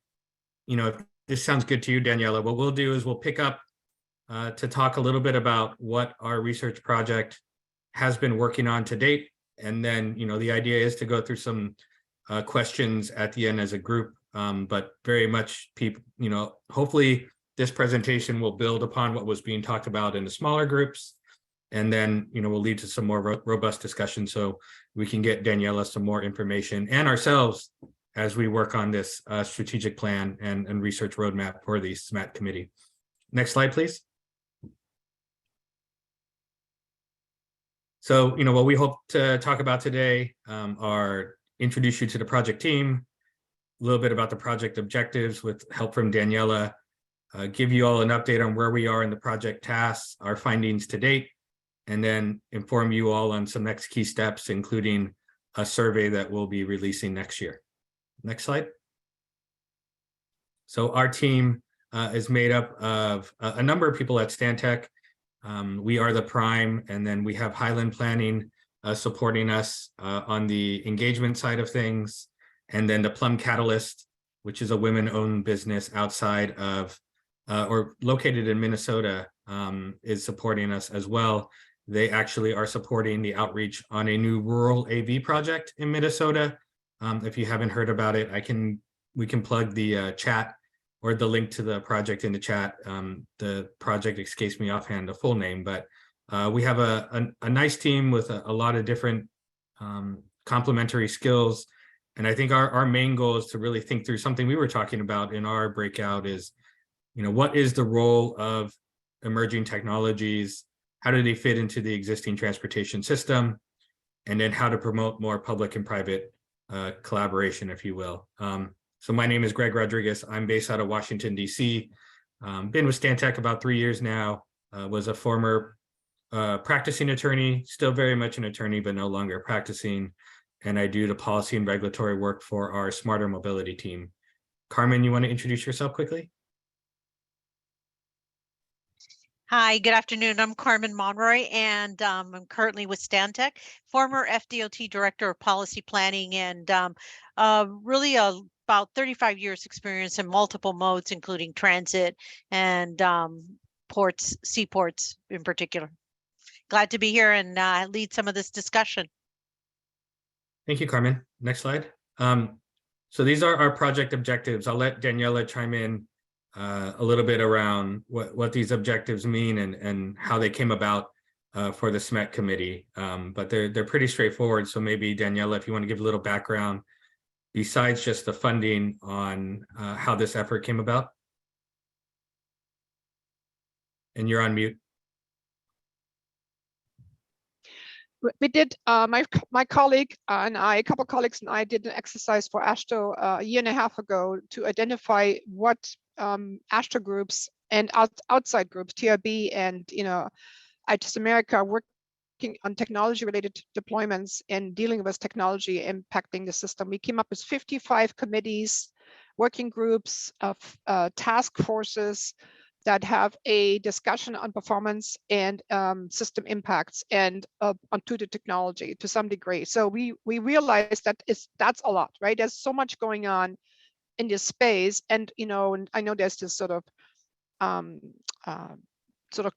you know, if this sounds good to you, Daniela, what we'll do is we'll pick up to talk a little bit about what our research project has been working on to date. And then, you know, the idea is to go through some questions at the end as a group, but very much people, you know, hopefully this presentation will build upon what was being talked about in the smaller groups. And then, you know, we'll lead to some more robust discussion so we can get Daniela some more information and ourselves as we work on this strategic plan and research roadmap for the SMET committee. Next slide, please. So, you know, what we hope to talk about today are introduce you to the project team, a little bit about the project objectives with help from Daniela, give you all an update on where we are in the project tasks, our findings to date, and then inform you all on some next key steps, including a survey that we'll be releasing next year. Next slide. So our team is made up of a number of people at Stantec. We are the prime, and then we have Highland Planning supporting us on the engagement side of things. And then the Plum Catalyst, which is a women-owned business outside of or located in Minnesota, is supporting us as well. They actually are supporting the outreach on a new rural AV project in Minnesota. If you haven't heard about it, we can plug the chat or the link to the project in the chat. The project escapes me offhand the full name, but we have a nice team with a lot of different complementary skills. And I think our main goal is to really think through something we were talking about in our breakout is, you know, what is the role of emerging technologies? How do they fit into the existing transportation system? And then how to promote more public and private collaboration, if you will. So my name is Greg Rodriguez. I'm based out of Washington, D.C. Been with Stantec about 3 years now. Was a former practicing attorney, still very much an attorney, but no longer practicing. And I do the policy and regulatory work for our Smarter Mobility team. Carmen, you want to introduce yourself quickly? Hi, good afternoon. I'm Carmen Monroy, and I'm currently with Stantec, former FDOT Director of Policy Planning, and really about 35 years experience in multiple modes, including transit and ports, seaports in particular. Glad to be here and lead some of this discussion. Thank you, Carmen. Next slide. So these are our project objectives. I'll let Daniela chime in a little bit around what these objectives mean and how they came about for the SMET committee. But they're pretty straightforward. So maybe Daniela, if you want to give a little background besides just the funding on how this effort came about. And you're on mute. We did, my colleague and I, a couple of colleagues and I did an exercise for AASHTO a year and a half ago to identify what AASHTO groups and outside groups, TRB and ITIS America, working on technology related deployments and dealing with technology impacting the system. We came up with 55 committees, working groups, of task forces that have a discussion on performance and system impacts and onto the technology to some degree. So we realized that that's a lot, right? There's so much going on in this space, and and I know there's this sort of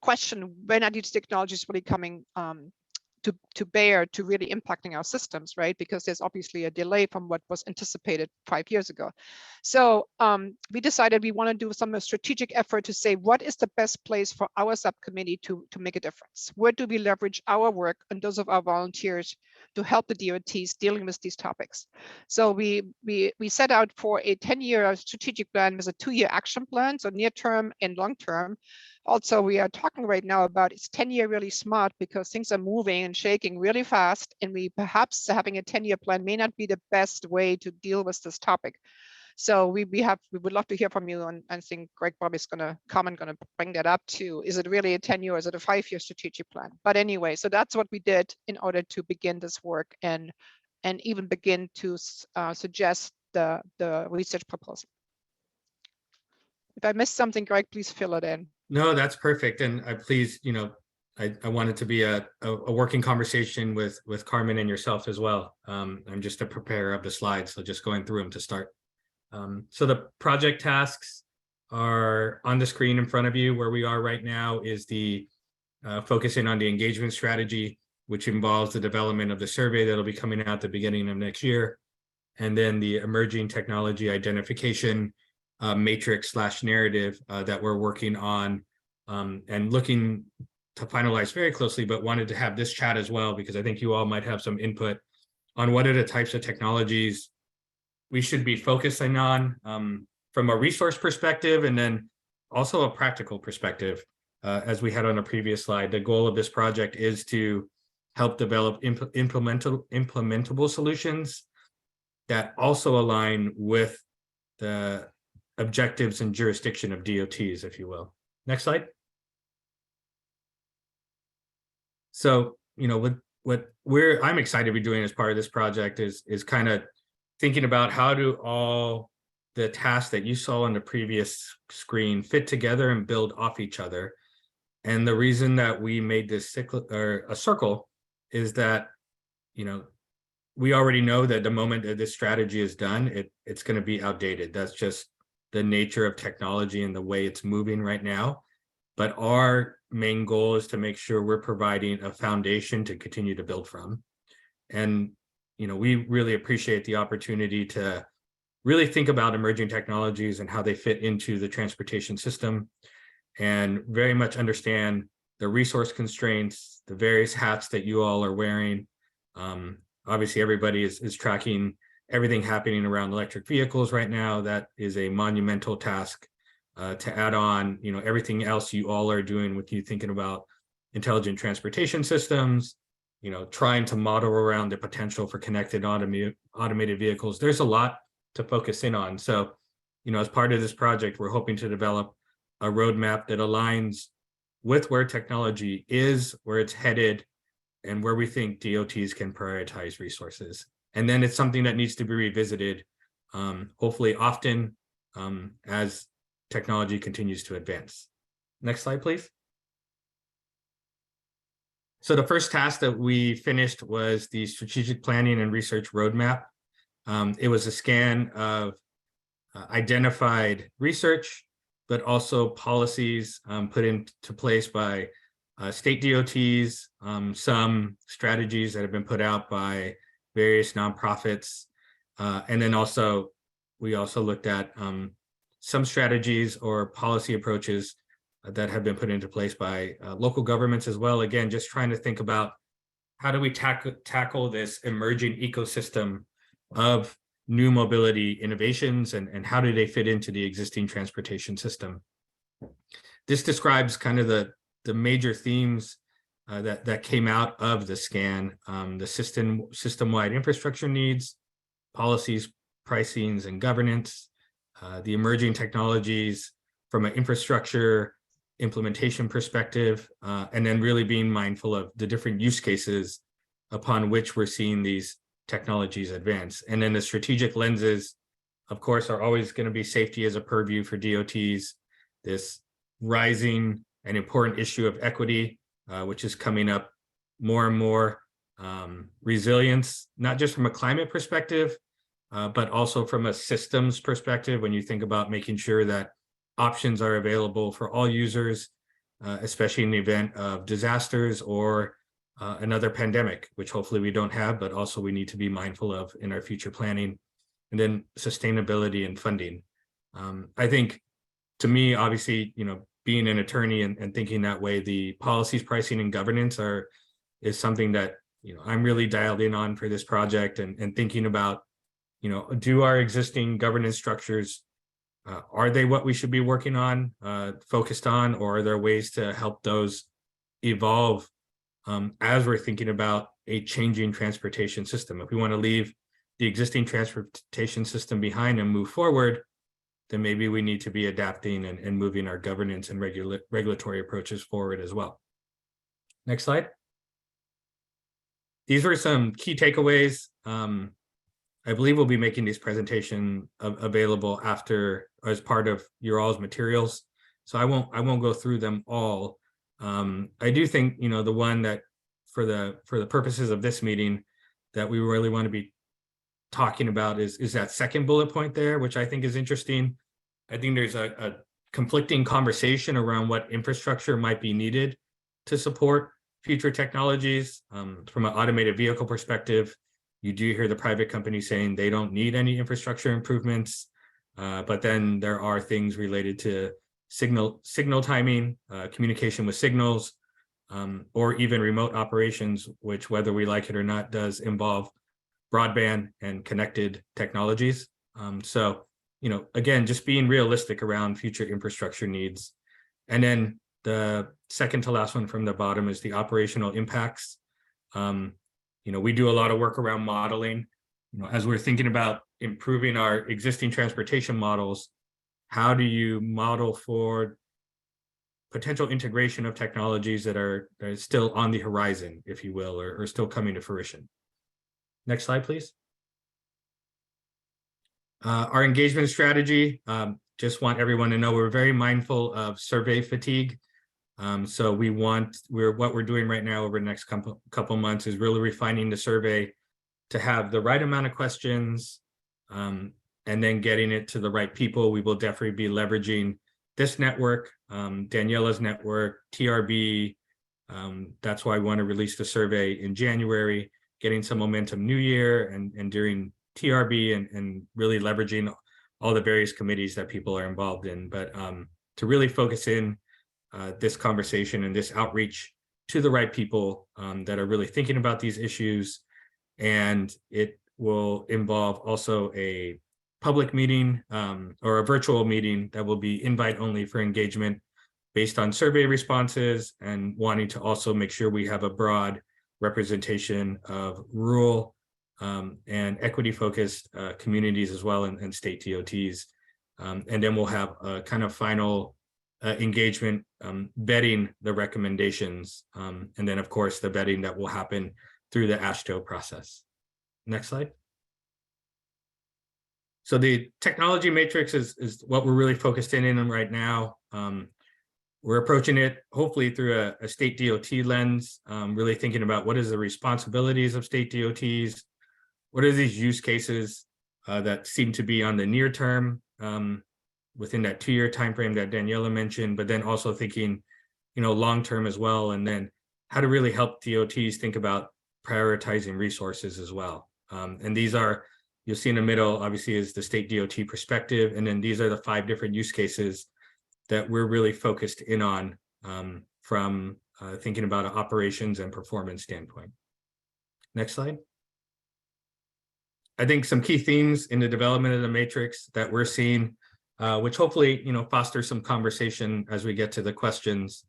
question, when are these technologies really coming to bear to really impacting our systems, right? Because there's obviously a delay from what was anticipated 5 years ago. So we decided we want to do some strategic effort to say, what is the best place for our subcommittee to make a difference? Where do we leverage our work and those of our volunteers to help the DOTs dealing with these topics? So we set out for a 10-year strategic plan with a 2-year action plan, so near term and long term. Also, we are talking right now about, is 10-year really smart, because things are moving and shaking really fast, and we perhaps having a 10-year plan may not be the best way to deal with this topic. So we would love to hear from you, and I think Greg Bob is gonna bring that up too. Is it really a 10-year or is it a 5-year strategic plan? But anyway, so that's what we did in order to begin this work and even begin to suggest the research proposal. If I missed something, Greg, please fill it in. No, that's perfect. And please, I want it to be a working conversation with Carmen and yourself as well. I'm just a preparer of the slides, so just going through them to start. So the project tasks are on the screen in front of you. Where we are right now is the focusing on the engagement strategy, which involves the development of the survey that'll be coming out at the beginning of next year. And then the emerging technology identification matrix/narrative that we're working on and looking to finalize very closely, but wanted to have this chat as well, because I think you all might have some input on what are the types of technologies we should be focusing on from a resource perspective, and then also a practical perspective. As we had on a previous slide, the goal of this project is to help develop implementable solutions that also align with the objectives and jurisdiction of DOTs, if you will. Next slide. So, what I'm excited to be doing as part of this project is kind of thinking about how do all the tasks that you saw on the previous screen fit together and build off each other. And the reason that we made this a circle is that, we already know that the moment that this strategy is done, it's going to be outdated. That's just the nature of technology and the way it's moving right now. But our main goal is to make sure we're providing a foundation to continue to build from. And, we really appreciate the opportunity to really think about emerging technologies and how they fit into the transportation system, and very much understand the resource constraints, the various hats that you all are wearing. Obviously, everybody is tracking everything happening around electric vehicles right now. That is a monumental task to add on, everything else you all are doing with you thinking about intelligent transportation systems, trying to model around the potential for connected automated vehicles. There's a lot to focus in on. So, as part of this project, we're hoping to develop a roadmap that aligns with where technology is, where it's headed, and where we think DOTs can prioritize resources. And then it's something that needs to be revisited, hopefully often, as technology continues to advance. Next slide, please. So the first task that we finished was the strategic planning and research roadmap. It was a scan of identified research, but also policies put into place by state DOTs, some strategies that have been put out by various nonprofits. And then also, we also looked at some strategies or policy approaches that have been put into place by local governments as well. Again, just trying to think about how do we tackle this emerging ecosystem of new mobility innovations, and how do they fit into the existing transportation system. This describes kind of the major themes that came out of the scan, the system-wide infrastructure needs, policies, pricings, and governance, the emerging technologies from an infrastructure implementation perspective, and then really being mindful of the different use cases upon which we're seeing these technologies advance. And then the strategic lenses, of course, are always going to be safety as a purview for DOTs, this rising and important issue of equity, which is coming up more and more, resilience, not just from a climate perspective, but also from a systems perspective, when you think about making sure that options are available for all users, especially in the event of disasters or another pandemic, which hopefully we don't have, but also we need to be mindful of in our future planning. And then sustainability and funding. I think, to me, obviously, being an attorney and thinking that way, the policies, pricing, and governance is something that I'm really dialed in on for this project, and thinking about, do our existing governance structures, are they what we should be working on, focused on, or are there ways to help those evolve as we're thinking about a changing transportation system? If we want to leave the existing transportation system behind and move forward, then maybe we need to be adapting and moving our governance and regulatory approaches forward as well. Next slide. These were some key takeaways. I believe we'll be making this presentation available after, as part of your all's materials. So I won't go through them all. I do think, the one that for the purposes of this meeting that we really want to be talking about is that second bullet point there, which I think is interesting. I think there's a conflicting conversation around what infrastructure might be needed to support future technologies. From an automated vehicle perspective, you do hear the private companies saying they don't need any infrastructure improvements, but then there are things related to signal timing, communication with signals, or even remote operations, which, whether we like it or not, does involve broadband and connected technologies. So, again, just being realistic around future infrastructure needs. And then the second to last one from the bottom is the operational impacts. We do a lot of work around modeling. As we're thinking about improving our existing transportation models, how do you model for potential integration of technologies that are still on the horizon, if you will, or still coming to fruition? Next slide, please. Our engagement strategy, just want everyone to know we're very mindful of survey fatigue. So what we're doing right now over the next couple months is really refining the survey to have the right amount of questions, and then getting it to the right people. We will definitely be leveraging this network, Daniela's network, TRB. That's why we want to release the survey in January, getting some momentum new year and during TRB, and really leveraging all the various committees that people are involved in. But to really focus in this conversation and this outreach to the right people that are really thinking about these issues. And it will involve also a public meeting or a virtual meeting that will be invite only for engagement based on survey responses, and wanting to also make sure we have a broad representation of rural and equity focused communities as well, and state DOTs. And then we'll have a kind of final engagement, vetting the recommendations, and then of course the vetting that will happen through the AASHTO process. Next slide. So the technology matrix is what we're really focused in on right now. We're approaching it hopefully through a state DOT lens, really thinking about what is the responsibilities of state DOTs, what are these use cases that seem to be on the near term within that 2-year timeframe that Daniela mentioned, but then also thinking, long term as well, and then how to really help DOTs think about prioritizing resources as well. And these are, you'll see in the middle, obviously, is the state DOT perspective, and then these are the 5 different use cases that we're really focused in on from thinking about an operations and performance standpoint. Next slide. I think some key themes in the development of the matrix that we're seeing, which hopefully, foster some conversation as we get to the questions.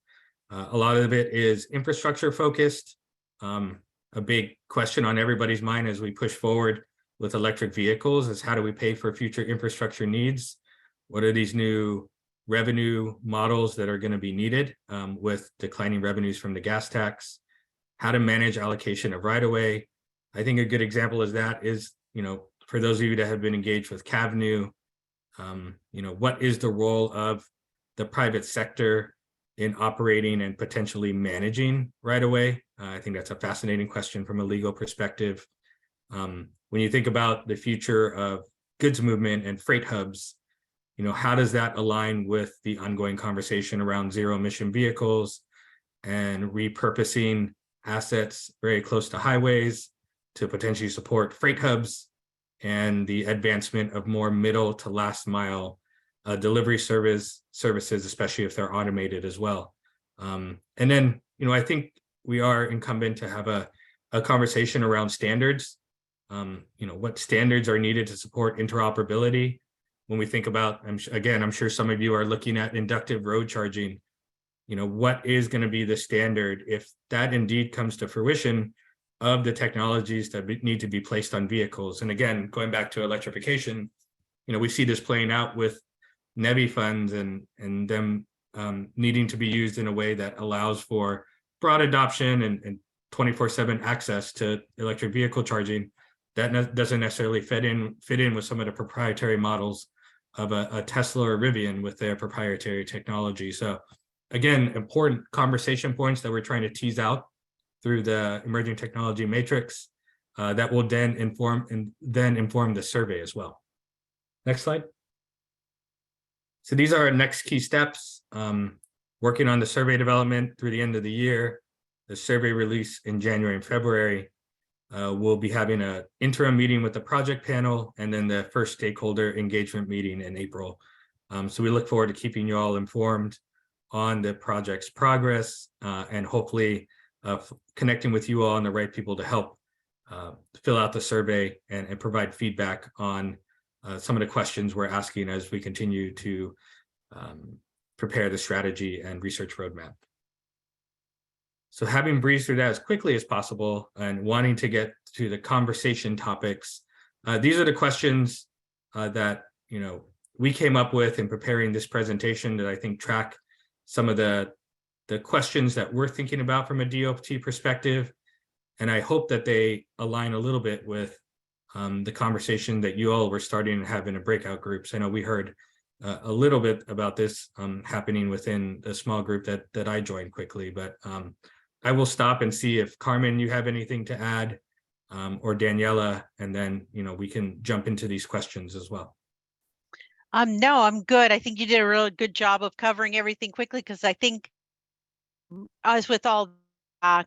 A lot of it is infrastructure focused. A big question on everybody's mind as we push forward with electric vehicles is how do we pay for future infrastructure needs? What are these new revenue models that are going to be needed with declining revenues from the gas tax? How to manage allocation of right-of-way. I think a good example of that is, for those of you that have been engaged with CAVNU, what is the role of the private sector in operating and potentially managing right-of-way? I think that's a fascinating question from a legal perspective. When you think about the future of goods movement and freight hubs, how does that align with the ongoing conversation around zero emission vehicles and repurposing assets very close to highways to potentially support freight hubs and the advancement of more middle to last mile delivery services, especially if they're automated as well. And then, I think we are incumbent to have a conversation around standards. What standards are needed to support interoperability? When we think about, I'm sure some of you are looking at inductive road charging. What is going to be the standard if that indeed comes to fruition of the technologies that need to be placed on vehicles? And again, going back to electrification, we see this playing out with NEVI funds and them needing to be used in a way that allows for broad adoption and 24/7 access to electric vehicle charging. That doesn't necessarily fit in with some of the proprietary models of a Tesla or Rivian with their proprietary technology. So again, important conversation points that we're trying to tease out through the emerging technology matrix that will then inform the survey as well. Next slide. So these are our next key steps. Working on the survey development through the end of the year, the survey release in January and February. We'll be having an interim meeting with the project panel and then the first stakeholder engagement meeting in April. So we look forward to keeping you all informed on the project's progress and hopefully connecting with you all and the right people to help fill out the survey and provide feedback on some of the questions we're asking as we continue to prepare the strategy and research roadmap. So having breezed through that as quickly as possible and wanting to get to the conversation topics, these are the questions that we came up with in preparing this presentation that I think track some of the questions that we're thinking about from a DOT perspective. And I hope that they align a little bit with the conversation that you all were starting to have in a breakout groups. I know we heard a little bit about this happening within the small group that I joined quickly, but I will stop and see if Carmen, you have anything to add, or Daniela, and then we can jump into these questions as well. No, I'm good. I think you did a really good job of covering everything quickly because I think, as with all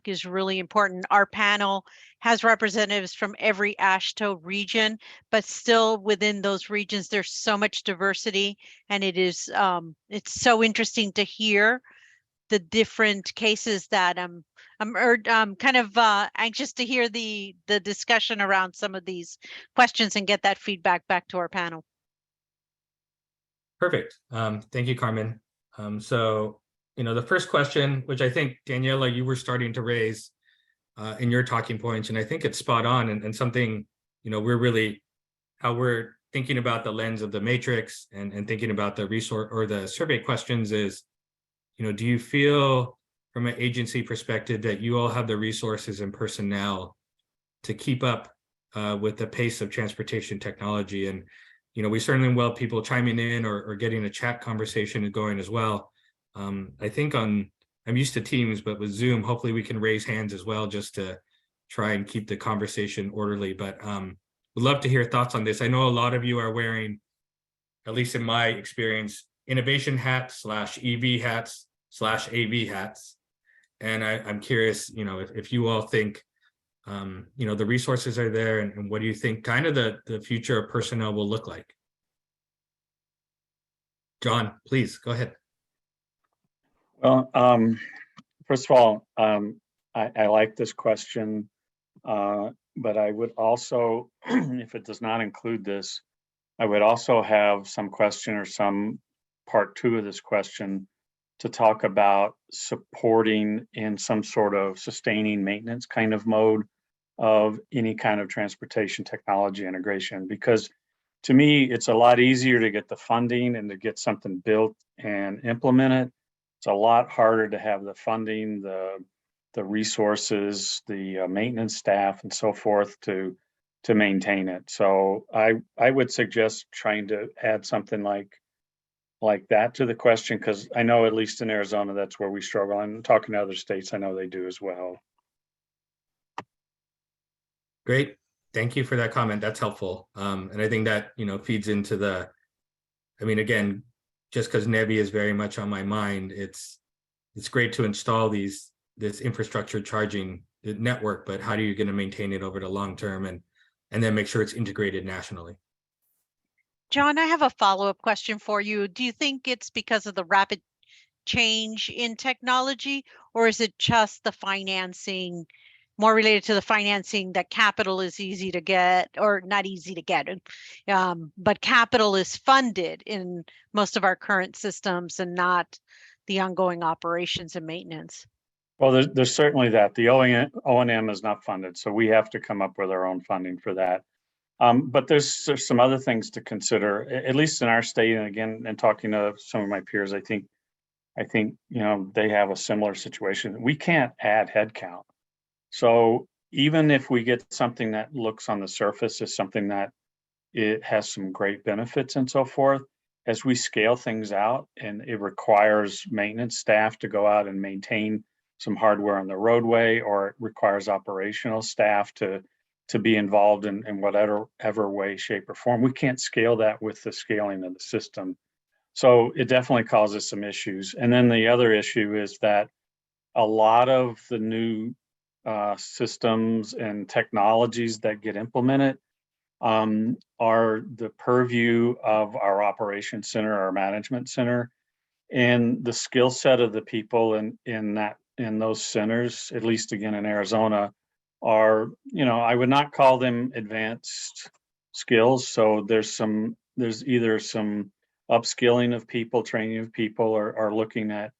is really important. Our panel has representatives from every AASHTO region, but still within those regions, there's so much diversity, and it's so interesting to hear the different cases that I'm kind of anxious to hear the discussion around some of these questions and get that feedback back to our panel. Perfect. Thank you, Carmen. So, the first question, which I think, Daniela, you were starting to raise in your talking points, and I think it's spot on and something, we're really, how we're thinking about the lens of the matrix and thinking about the resource or the survey questions is, do you feel from an agency perspective that you all have the resources and personnel to keep up with the pace of transportation technology? And, we certainly welcome people chiming in or getting a chat conversation going as well. I think I'm used to Teams, but with Zoom, hopefully we can raise hands as well, just to try and keep the conversation orderly. But would love to hear thoughts on this. I know a lot of you are wearing, at least in my experience, innovation hats / EV hats / AV hats. And I'm curious, if you all think, the resources are there, and what do you think kind of the future of personnel will look like? John, please go ahead. Well, first of all, I like this question, but I would also, if it does not include this, I would also have some question or some part 2 of this question to talk about supporting in some sort of sustaining maintenance kind of mode of any kind of transportation technology integration. Because to me, it's a lot easier to get the funding and to get something built and implement it. It's a lot harder to have the funding, the resources, the maintenance staff and so forth to maintain it. So I would suggest trying to add something like that to the question, because I know at least in Arizona, that's where we struggle. And talking to other states, I know they do as well. Great. Thank you for that comment. That's helpful. And I think that, feeds into again, just because NEVI is very much on my mind, it's great to install this infrastructure charging network, but how are you going to maintain it over the long term and then make sure it's integrated nationally? John, I have a follow-up question for you. Do you think it's because of the rapid change in technology, or is it just the financing, more related to the financing, that capital is easy to get, or not easy to get, but capital is funded in most of our current systems and not the ongoing operations and maintenance? Well, there's certainly that. The O&M is not funded, so we have to come up with our own funding for that. But there's some other things to consider, at least in our state. And again, and talking to some of my peers, I think they have a similar situation. We can't add headcount. So even if we get something that looks on the surface as something that it has some great benefits and so forth, as we scale things out and it requires maintenance staff to go out and maintain some hardware on the roadway, or it requires operational staff to be involved in whatever way, shape, or form, we can't scale that with the scaling of the system. So it definitely causes some issues. And then the other issue is that a lot of the new systems and technologies that get implemented are the purview of our operations center, our management center, and the skill set of the people in those centers, at least again in Arizona, are, I would not call them advanced skills. So there's either some upskilling of people, training of people, or looking at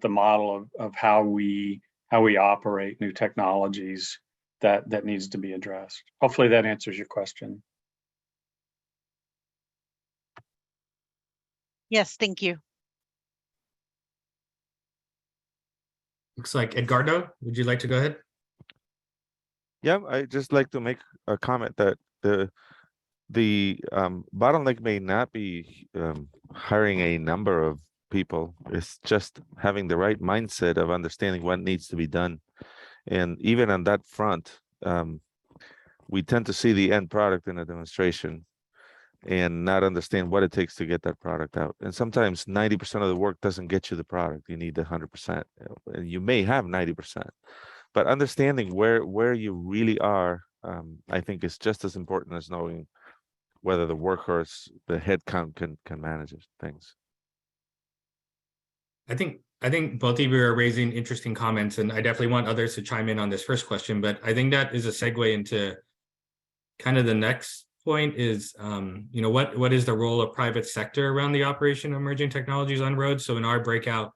the model of how we operate new technologies that needs to be addressed. Hopefully that answers your question. Yes, thank you. Looks like Edgardo, would you like to go ahead? Yeah, I'd just like to make a comment that the bottleneck may not be hiring a number of people. It's just having the right mindset of understanding what needs to be done. And even on that front, we tend to see the end product in a demonstration and not understand what it takes to get that product out. And sometimes 90% of the work doesn't get you the product. You need 100%. And you may have 90%. But understanding where you really are, I think is just as important as knowing whether the workers, the headcount can manage things. I think both of you are raising interesting comments, and I definitely want others to chime in on this first question, but I think that is a segue into kind of the next point is, what is the role of private sector around the operation of emerging technologies on roads? So in our breakout,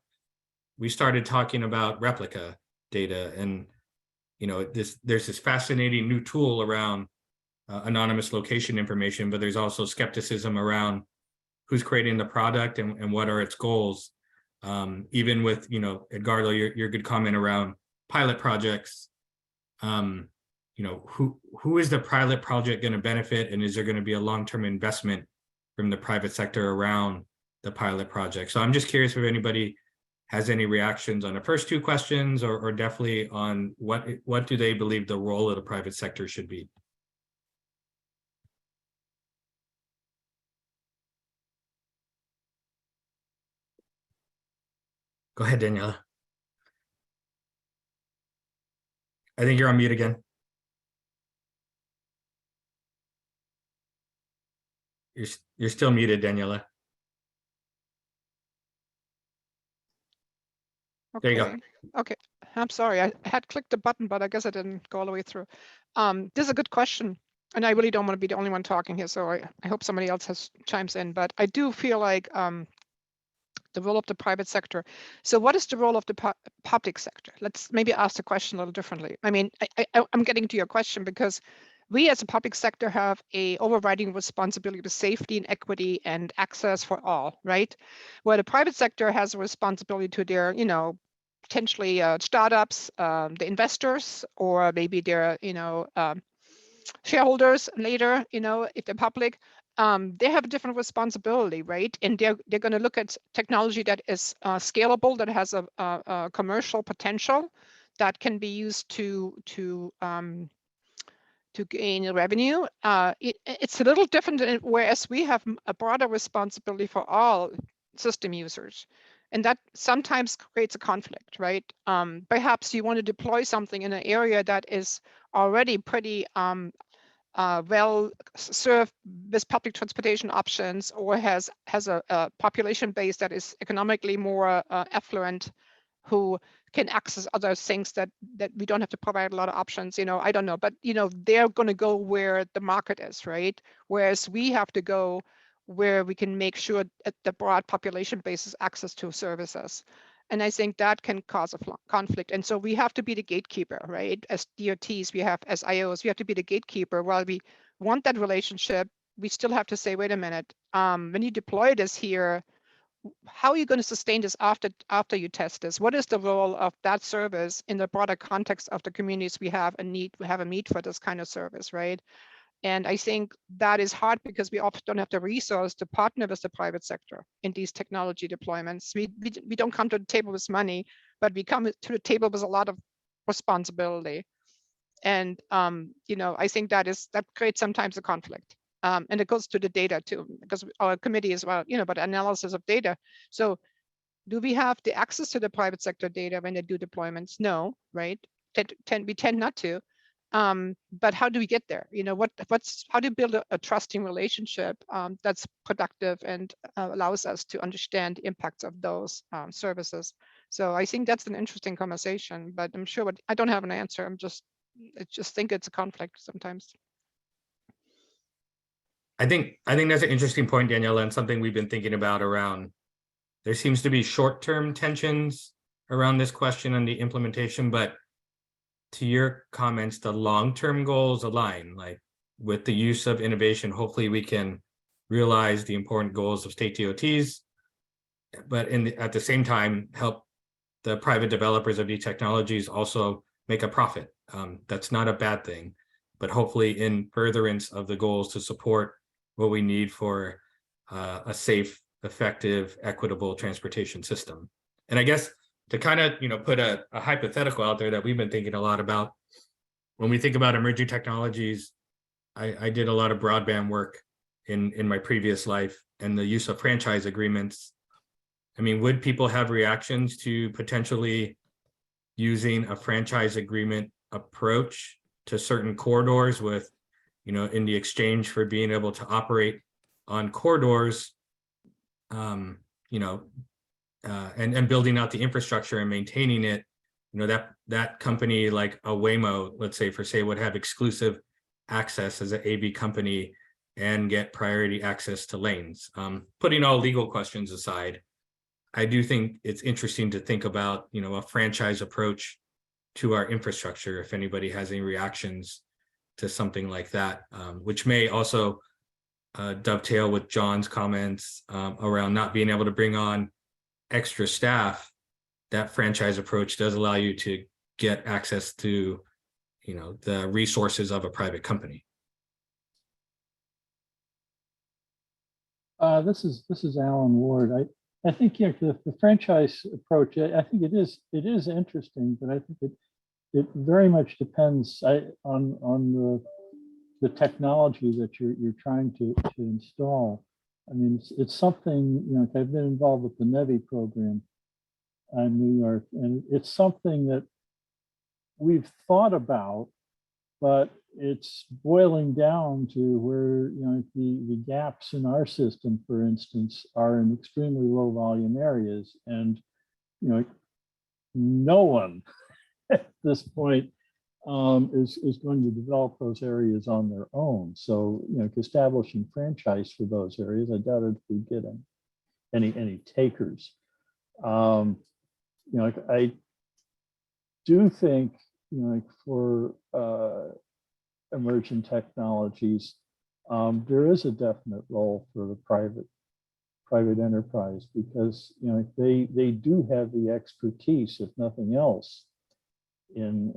we started talking about replica data, and there's this fascinating new tool around anonymous location information, but there's also skepticism around who's creating the product and what are its goals. Even with, Edgardo, your good comment around pilot projects, who is the pilot project going to benefit, and is there going to be a long-term investment from the private sector around the pilot project? So I'm just curious if anybody has any reactions on the first two questions, or definitely on what do they believe the role of the private sector should be? Go ahead, Daniela. I think you're on mute again. You're still muted, Daniela. There you go. Okay, I'm sorry. I had clicked the button, but I guess I didn't go all the way through. This is a good question, and I really don't want to be the only one talking here, so I hope somebody else chimes in. But I do feel like the role of the private sector. So what is the role of the public sector? Let's maybe ask the question a little differently. I mean, I'm getting to your question because we as a public sector have a overriding responsibility to safety and equity and access for all, right? Where the private sector has a responsibility to their, potentially startups, the investors, or maybe their, shareholders later, if they're public, they have a different responsibility, right? And they're going to look at technology that is scalable, that has a commercial potential, that can be used to gain revenue. It's a little different, whereas we have a broader responsibility for all system users. And that sometimes creates a conflict, right? Perhaps you want to deploy something in an area that is already pretty well served with public transportation options, or has a population base that is economically more affluent, who can access other things that we don't have to provide a lot of options. I don't know, but they're going to go where the market is, right? Whereas we have to go where we can make sure that the broad population base has access to services. And I think that can cause a conflict. And so we have to be the gatekeeper, right? As DOTs, we have, as IOs, we have to be the gatekeeper. While we want that relationship, we still have to say, wait a minute, when you deploy this here, how are you going to sustain this after you test this? What is the role of that service in the broader context of the communities we have a need for this kind of service, right? And I think that is hard because we often don't have the resource to partner with the private sector in these technology deployments. We don't come to the table with money, but we come to the table with a lot of responsibility. And I think that creates sometimes a conflict. And it goes to the data too, because our committee is about analysis of data. So do we have the access to the private sector data when they do deployments? No, right? We tend not to. But how do we get there? How do you build a trusting relationship that's productive and allows us to understand the impacts of those services? So I think that's an interesting conversation, but I'm sure I don't have an answer. I just think it's a conflict sometimes. I think that's an interesting point, Daniela, and something we've been thinking about around. There seems to be short-term tensions around this question and the implementation, but to your comments, the long-term goals align. Like with the use of innovation, hopefully we can realize the important goals of state DOTs, but at the same time, help the private developers of these technologies also make a profit. That's not a bad thing, but hopefully in furtherance of the goals to support what we need for a safe, effective, equitable transportation system. And I guess to kind of put a hypothetical out there that we've been thinking a lot about, when we think about emerging technologies, I did a lot of broadband work in my previous life, and the use of franchise agreements. I mean, would people have reactions to potentially using a franchise agreement approach to certain corridors with, in the exchange for being able to operate on corridors, and building out the infrastructure and maintaining it, that company like a Waymo, let's say would have exclusive access as an AV company and get priority access to lanes. Putting all legal questions aside, I do think it's interesting to think about, a franchise approach to our infrastructure, if anybody has any reactions to something like that, which may also dovetail with John's comments around not being able to bring on extra staff, that franchise approach does allow you to get access to, the resources of a private company. This is Alan Ward. I think the franchise approach. I think it is interesting, but I think it very much depends on the technology that you're trying to install. I mean, it's something, I've been involved with the NEVI program in New York, and it's something that we've thought about, but it's boiling down to where, the gaps in our system, for instance, are in extremely low volume areas. And, no one at this point is going to develop those areas on their own. So, establishing franchise for those areas, I doubt if we get any takers. I do think, for emerging technologies, there is a definite role for the private enterprise, because they do have the expertise, if nothing else, in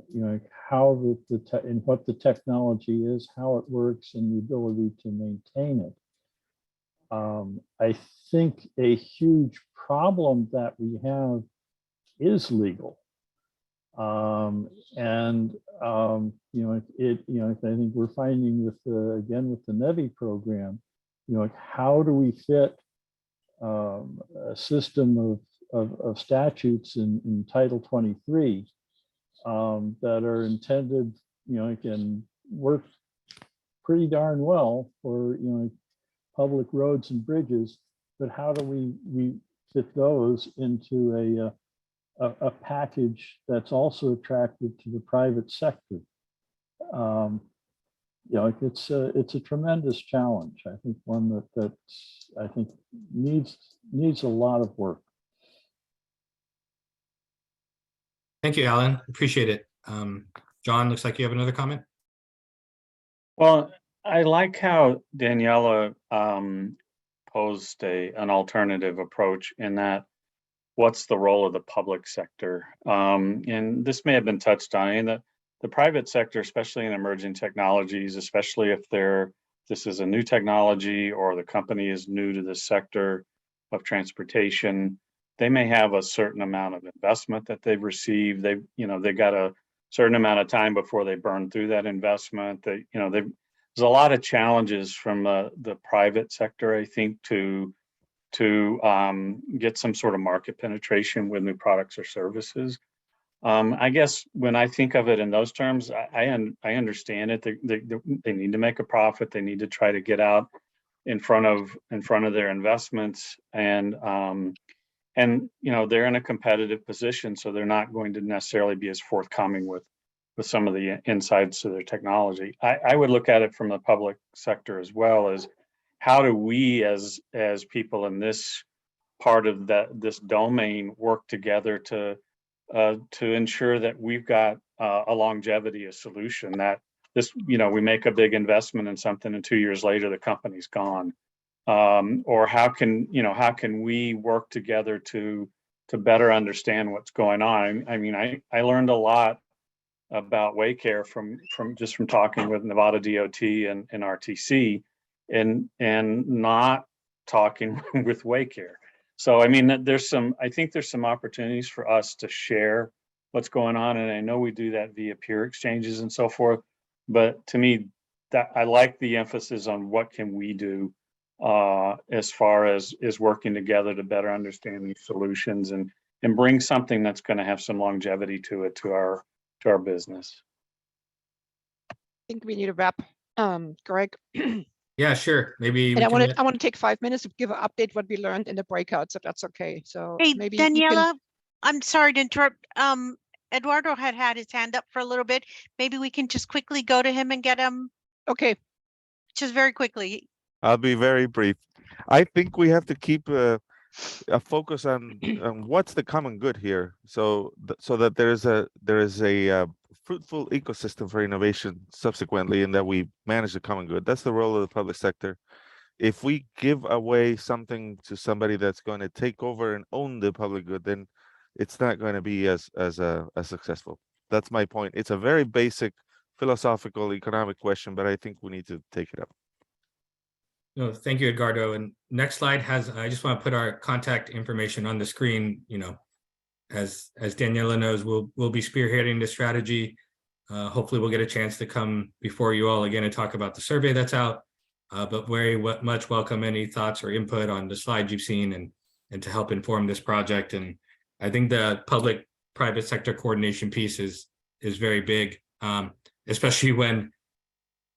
how in what the technology is, how it works, and the ability to maintain it. I think a huge problem that we have is legal. I think we're finding with the NEVI program, how do we fit a system of statutes in Title 23 that are intended, can work pretty darn well for, public roads and bridges, but how do we fit those into a package that's also attractive to the private sector? It's a tremendous challenge. I think one that I think needs a lot of work. Thank you, Alan. Appreciate it. John, looks like you have another comment. Well, I like how Daniela posed an alternative approach in that, what's the role of the public sector? And this may have been touched on in that the private sector, especially in emerging technologies, especially if this is a new technology or the company is new to the sector of transportation, they may have a certain amount of investment that they've received. They got a certain amount of time before they burn through that investment. There's a lot of challenges from the private sector, I think, to get some sort of market penetration with new products or services. I guess when I think of it in those terms, I understand it. They need to make a profit. They need to try to get out in front of their investments, and they're in a competitive position, so they're not going to necessarily be as forthcoming with some of the insights to their technology. I would look at it from the public sector as well, as how do we as people in this part of this domain work together to ensure that we've got a longevity, a solution that we make a big investment in something and 2 years later the company's gone. Or how can we work together to better understand what's going on? I mean, I learned a lot about Waycare from talking with Nevada DOT and RTC, and not talking with Waycare. So I mean, I think there's some opportunities for us to share what's going on, and I know we do that via peer exchanges and so forth. But to me, that I like the emphasis on what can we do as far as working together to better understand these solutions and bring something that's going to have some longevity to it to our business. I think we need a wrap, Greg. Yeah, sure. Maybe. And I want to take 5 minutes to give an update what we learned in the breakouts, if that's okay. So hey, maybe Daniela, I'm sorry to interrupt. Eduardo had his hand up for a little bit. Maybe we can just quickly go to him and get him. Okay. Just very quickly. I'll be very brief. I think we have to keep a focus on what's the common good here, so that there is a fruitful ecosystem for innovation subsequently, and that we manage the common good. That's the role of the public sector. if we give away something to somebody that's going to take over and own the public good, then it's not going to be as successful. That's my point. It's a very basic philosophical economic question, but I think we need to take it up. No, thank you, Edgardo. And next slide has, I just want to put our contact information on the screen. You know, as Daniela knows, we'll be spearheading the strategy. Hopefully we'll get a chance to come before you all again and talk about the survey that's out. But very much welcome any thoughts or input on the slides you've seen and to help inform this project. And I think the public-private sector coordination piece is very big, especially when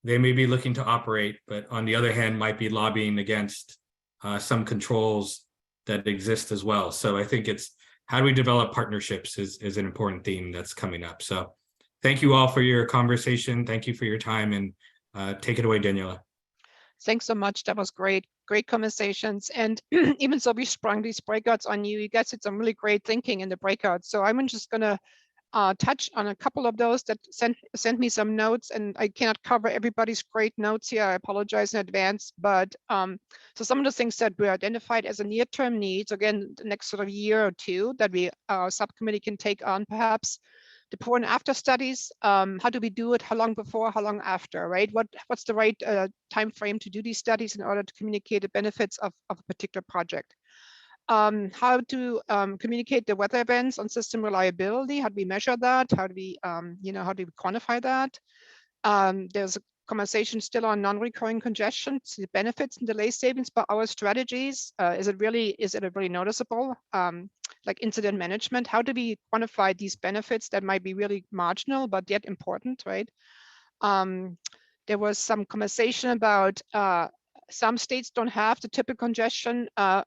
they may be looking to operate, but on the other hand, might be lobbying against some controls that exist as well. So I think it's how do we develop partnerships is an important theme that's coming up. So thank you all for your conversation. Thank you for your time, and take it away, Daniela. Thanks so much. That was great. Great conversations. And even so we sprung these breakouts on you, you guys did some really great thinking in the breakouts. So I'm just going to touch on a couple of those that sent me some notes, and I cannot cover everybody's great notes here. I apologize in advance, but so some of the things that we identified as a near-term needs, again, the next sort of year or two that we subcommittee can take on, perhaps the before and after studies. How do we do it? How long before? How long after? Right? What's the right time frame to do these studies in order to communicate the benefits of a particular project? How to communicate the weather events on system reliability? How do we measure that? How do we, how do we quantify that? There's a conversation still on non-recurring congestion, the benefits and delay savings by our strategies. Is it really noticeable? Like incident management, how do we quantify these benefits that might be really marginal but yet important, right? There was some conversation about some states don't have the typical congestion that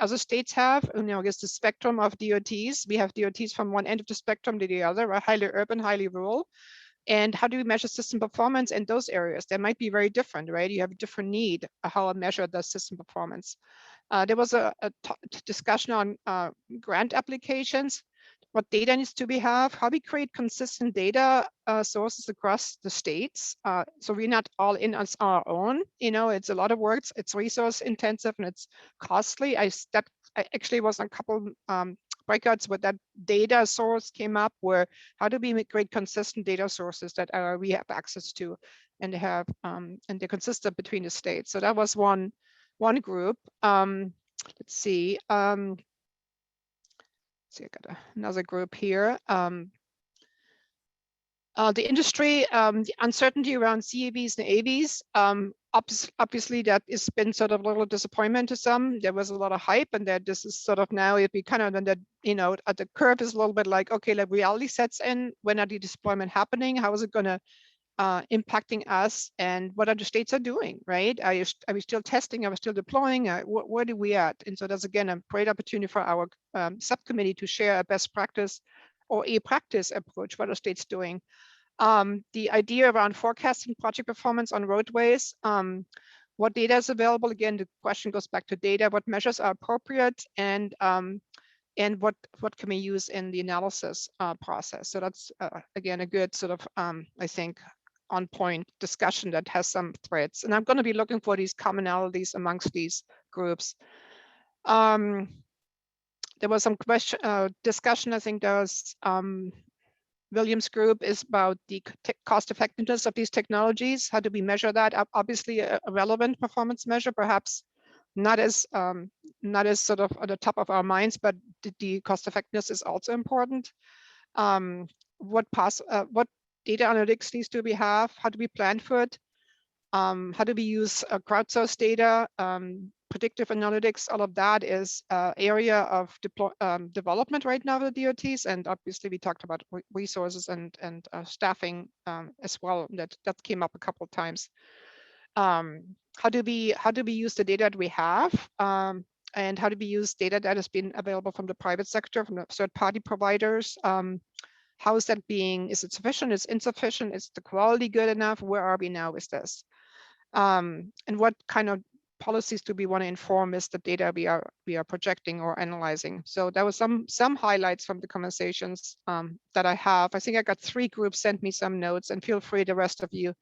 other states have. I guess the spectrum of DOTs. We have DOTs from one end of the spectrum to the other, highly urban, highly rural. And how do we measure system performance in those areas? They might be very different, right? You have a different need how I measure the system performance. There was a discussion on grant applications. What data needs to be have, how we create consistent data sources across the states. So we're not all in on our own, it's a lot of work, it's resource intensive and it's costly. I actually was on a couple breakouts where that data source came up, where how do we create consistent data sources that we have access to and have and they're consistent between the states. So that was one group. Let's see. See, I got another group here. The industry, the uncertainty around CAVs and AVs, obviously that has been sort of a little disappointment to some. There was a lot of hype, and that this is sort of now it be kind of and that at the curve is a little bit like, okay, like reality sets in. When are the deployment happening? How is it going to impacting us, and what other states are doing, right? Are we still testing? Are we still deploying? Where do we at? And so that's again a great opportunity for our subcommittee to share a best practice or a practice approach. What are states doing? The idea around forecasting project performance on roadways. What data is available? Again, the question goes back to data. What measures are appropriate, and what can we use in the analysis process? So that's again a good sort of I think on point discussion that has some threads, and I'm going to be looking for these commonalities amongst these groups. There was some discussion. I think there was Williams group is about the cost effectiveness of these technologies. How do we measure that? Obviously, a relevant performance measure, perhaps not as sort of at the top of our minds, but the cost effectiveness is also important. What data analytics needs do we have? How do we plan for it? How do we use crowdsourced data? Predictive analytics, all of that is area of development right now with the DOTs, and obviously we talked about resources and staffing as well. That came up a couple of times. How do we use the data that we have, and how do we use data that has been available from the private sector, from the third-party providers? How is that being? Is it sufficient? Is it insufficient? Is the quality good enough? Where are we now with this? And what kind of policies do we want to inform is the data we are projecting or analyzing? So there was some highlights from the conversations that I have. I think I got 3 groups sent me some notes, and feel free the rest of you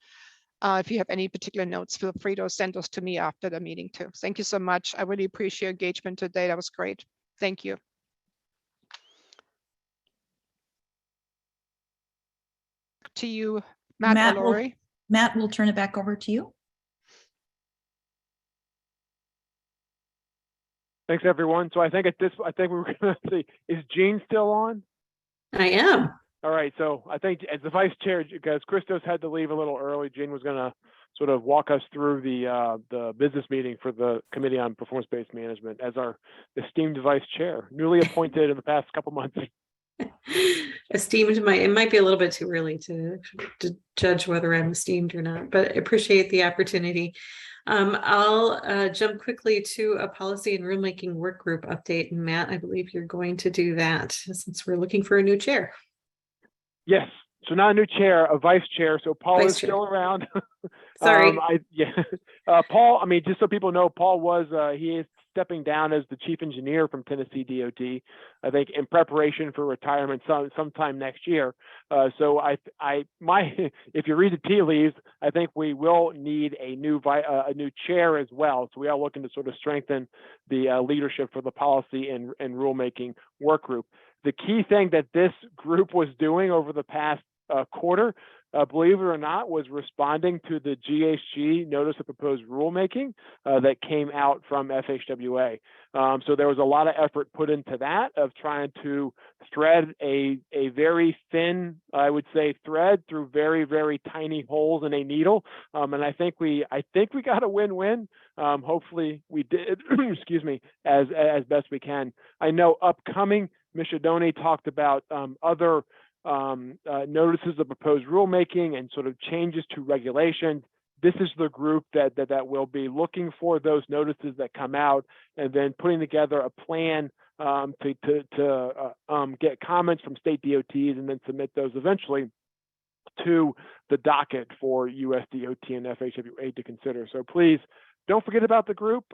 If you have any particular notes, feel free to send those to me after the meeting too. Thank you so much. I really appreciate your engagement today. That was great. Thank you. To you, Matt or Lori. Matt, we'll turn it back over to you. Thanks, everyone. So I think we were going to see, is Jean still on? I am. All right. So I think as the vice chair, because Christos had to leave a little early, Jean was going to sort of walk us through the business meeting for the Committee on Performance-Based Management as our esteemed vice chair, newly appointed in the past couple months. Esteemed, it might be a little bit too early to judge whether I'm esteemed or not, but I appreciate the opportunity. I'll jump quickly to a policy and rulemaking work group update. And Matt, I believe you're going to do that since we're looking for a new chair. Yes. So not a new chair, a vice chair. So Paul is still around. Sorry. Paul, I mean, just so people know, Paul he is stepping down as the chief engineer from Tennessee DOT, I think in preparation for retirement sometime next year. So if you read the tea leaves, I think we will need a new chair as well. So we are looking to sort of strengthen the leadership for the policy and rulemaking work group. The key thing that this group was doing over the past quarter, believe it or not, was responding to the GHG notice of proposed rulemaking that came out from FHWA. So there was a lot of effort put into that of trying to thread a very thin, I would say, thread through very, very tiny holes in a needle. And I think we got a win-win. Hopefully we did, excuse me, as best we can. I know upcoming, Ms. Shadoni talked about other notices of proposed rulemaking and sort of changes to regulations. This is the group that will be looking for those notices that come out and then putting together a plan to get comments from state DOTs and then submit those eventually to the docket for USDOT and FHWA to consider. So please don't forget about the group.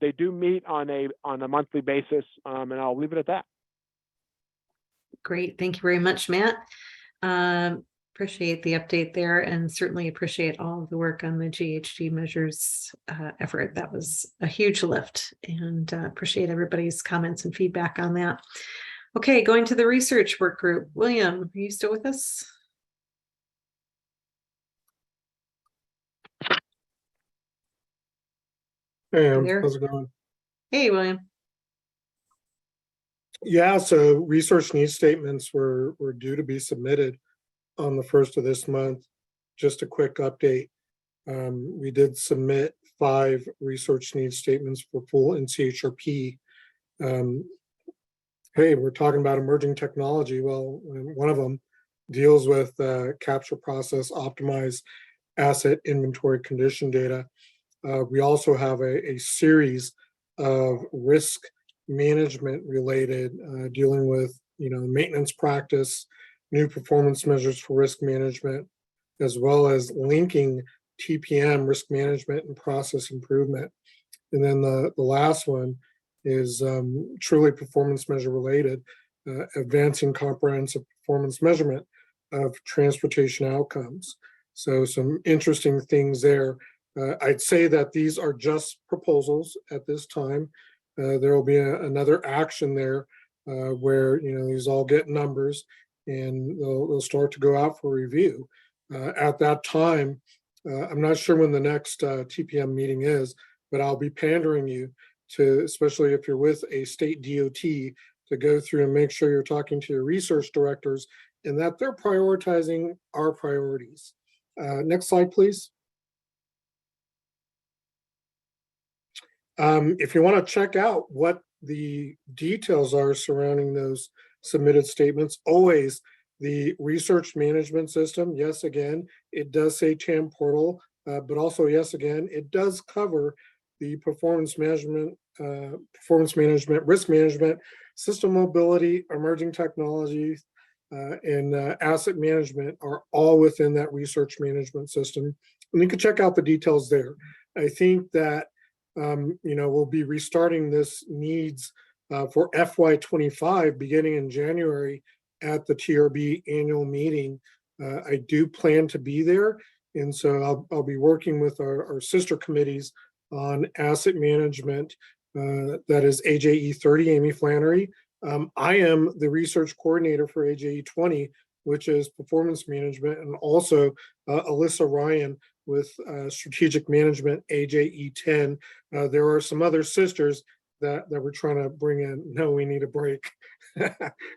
They do meet on a monthly basis, and I'll leave it at that. Great. Thank you very much, Matt. Appreciate the update there and certainly appreciate all of the work on the GHG measures effort. That was a huge lift and appreciate everybody's comments and feedback on that. Okay, going to the research work group. William, are you still with us? Hey, how's it going? Hey, William. Yeah, so research needs statements were due to be submitted on the 1st of this month. Just a quick update. We did submit 5 research needs statements for full NCHRP. Hey, we're talking about emerging technology. Well, one of them deals with capture, process, optimize asset inventory condition data. We also have a series of risk management related, dealing with maintenance practice, new performance measures for risk management, as well as linking TPM, risk management, and process improvement. And then the last one is truly performance measure related, advancing comprehensive performance measurement of transportation outcomes. So some interesting things there. I'd say that these are just proposals at this time. There will be another action there where these all get numbers and they'll start to go out for review. At that time, I'm not sure when the next TPM meeting is, but I'll be pandering you to, especially if you're with a state DOT, to go through and make sure you're talking to your research directors and that they're prioritizing our priorities. Next slide, please. If you want to check out what the details are surrounding those submitted statements, always the research management system, yes, again, it does say TAM portal, but also, yes, again, it does cover the performance management, risk management, system mobility, emerging technologies, and asset management are all within that research management system. And you can check out the details there. I think that we'll be restarting this needs for FY25 beginning in January at the TRB annual meeting. I do plan to be there, And so I'll be working with our sister committees on asset management. That is AJE 30, Amy Flannery. I am the research coordinator for AJE 20, which is performance management, and also Alyssa Ryan with strategic management, AJE 10. There are some other sisters that we're trying to bring in. No, we need a break.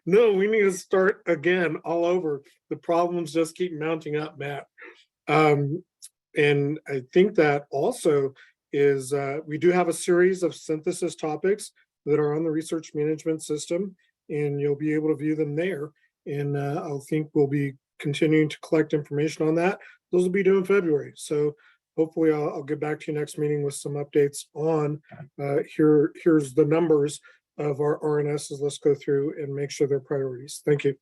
No, we need to start again all over. The problems just keep mounting up, Matt. And I think that also is, we do have a series of synthesis topics that are on the research management system, and you'll be able to view them there. And I think we'll be continuing to collect information on that. Those will be due in February. So hopefully I'll get back to you next meeting with some updates on here's the numbers of our RNSs. Let's go through and make sure they're priorities. Thank you.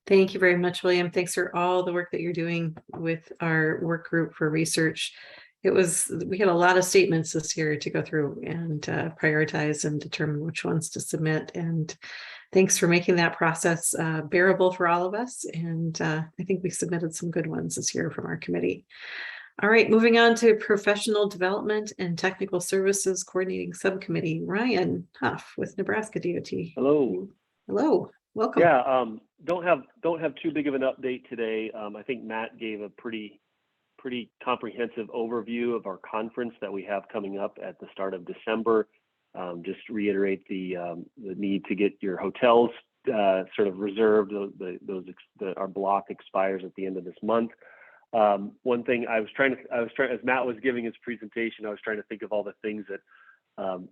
Thank you very much, William. Thanks for all the work that you're doing with our work group for research. We had a lot of statements this year to go through and prioritize and determine which ones to submit. And thanks for making that process bearable for all of us. And I think we submitted some good ones this year from our committee. All right, moving on to Professional Development and Technical Services Coordinating Subcommittee. Ryan Huff with Nebraska DOT. Hello. Hello. Welcome. Yeah, don't have too big of an update today. I think Matt gave a pretty comprehensive overview of our conference that we have coming up at the start of December. Just reiterate the need to get your hotels sort of reserved. Our block expires at the end of this month. One thing I was trying as Matt was giving his presentation, I was trying to think of all the things that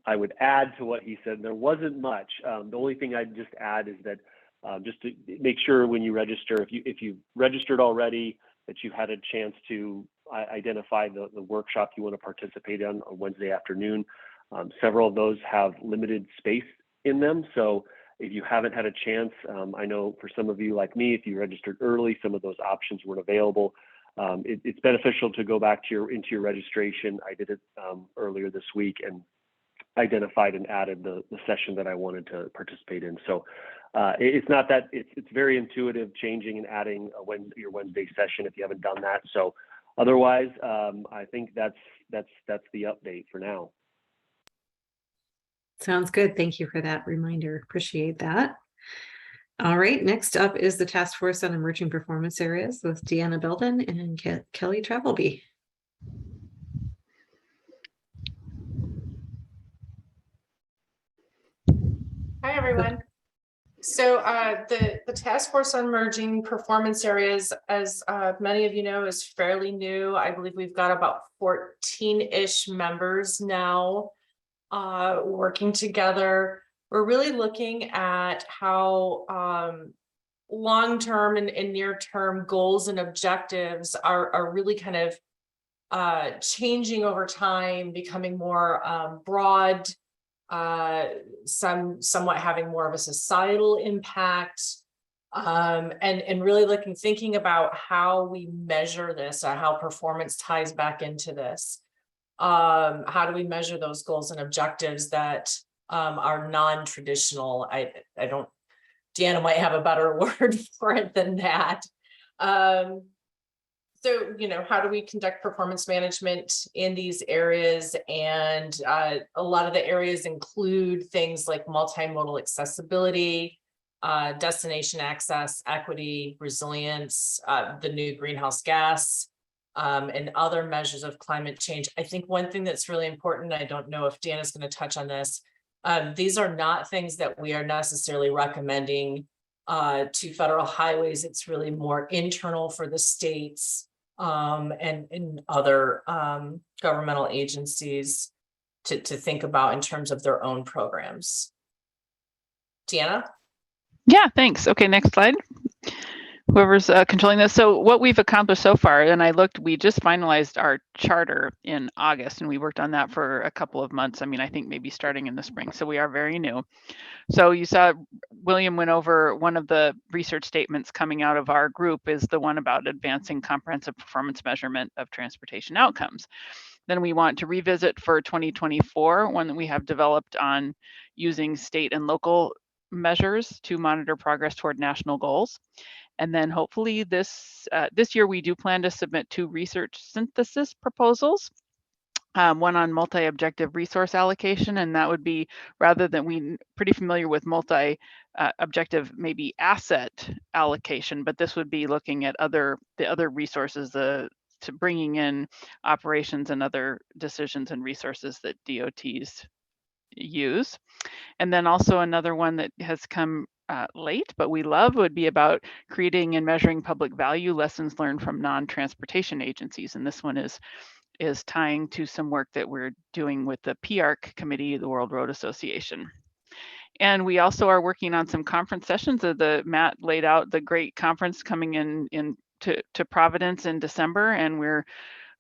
I would add to what he said. There wasn't much. The only thing I'd just add is that just to make sure when you register, if you've registered already, that you had a chance to identify the workshop you want to participate in on Wednesday afternoon. Several of those have limited space in them. So if you haven't had a chance, I know for some of you like me, if you registered early, some of those options weren't available. It's beneficial to go back to into your registration. I did it earlier this week and identified and added the session that I wanted to participate in. So it's not that it's very intuitive, changing and adding your Wednesday session if you haven't done that. So otherwise, I think that's the update for now. Sounds good. Thank you for that reminder. Appreciate that. All right, next up is the Task Force on Emerging Performance Areas with Deanna Belden and Kelly Travelby. Hi, everyone. So the Task Force on Emerging Performance Areas, as many of you know, is fairly new. I believe we've got about 14-ish members now working together. We're really looking at how long-term and near-term goals and objectives are really kind of changing over time, becoming more broad, somewhat having more of a societal impact, and really thinking about how we measure this, or how performance ties back into this. How do we measure those goals and objectives that are non-traditional? I don't, Deanna might have a better word for it than that. So, how do we conduct performance management in these areas? And a lot of the areas include things like multimodal accessibility, destination access, equity, resilience, the new greenhouse gas, and other measures of climate change. I think one thing that's really important, I don't know if Deanna's going to touch on this, these are not things that we are necessarily recommending to federal highways. It's really more internal for the states and other governmental agencies to think about in terms of their own programs. Deanna? Yeah, thanks. Okay, next slide. Whoever's controlling this. So what we've accomplished so far, and I looked, we just finalized our charter in August, and we worked on that for a couple of months. I mean, I think maybe starting in the spring. So we are very new. So you saw William went over one of the research statements coming out of our group is the one about advancing comprehensive performance measurement of transportation outcomes. Then we want to revisit for 2024, one that we have developed on using state and local measures to monitor progress toward national goals. And then hopefully this year we do plan to submit 2 research synthesis proposals. One on multi-objective resource allocation, and that would be, rather than, we pretty familiar with multi-objective maybe asset allocation, but this would be looking at the other resources, to bringing in operations and other decisions and resources that DOTs use. And then also another one that has come late, but we love, would be about creating and measuring public value lessons learned from non-transportation agencies. And this one is tying to some work that we're doing with the PARC committee, the World Road Association. And we also are working on some conference sessions. Matt laid out the great conference coming in to Providence in December, and we're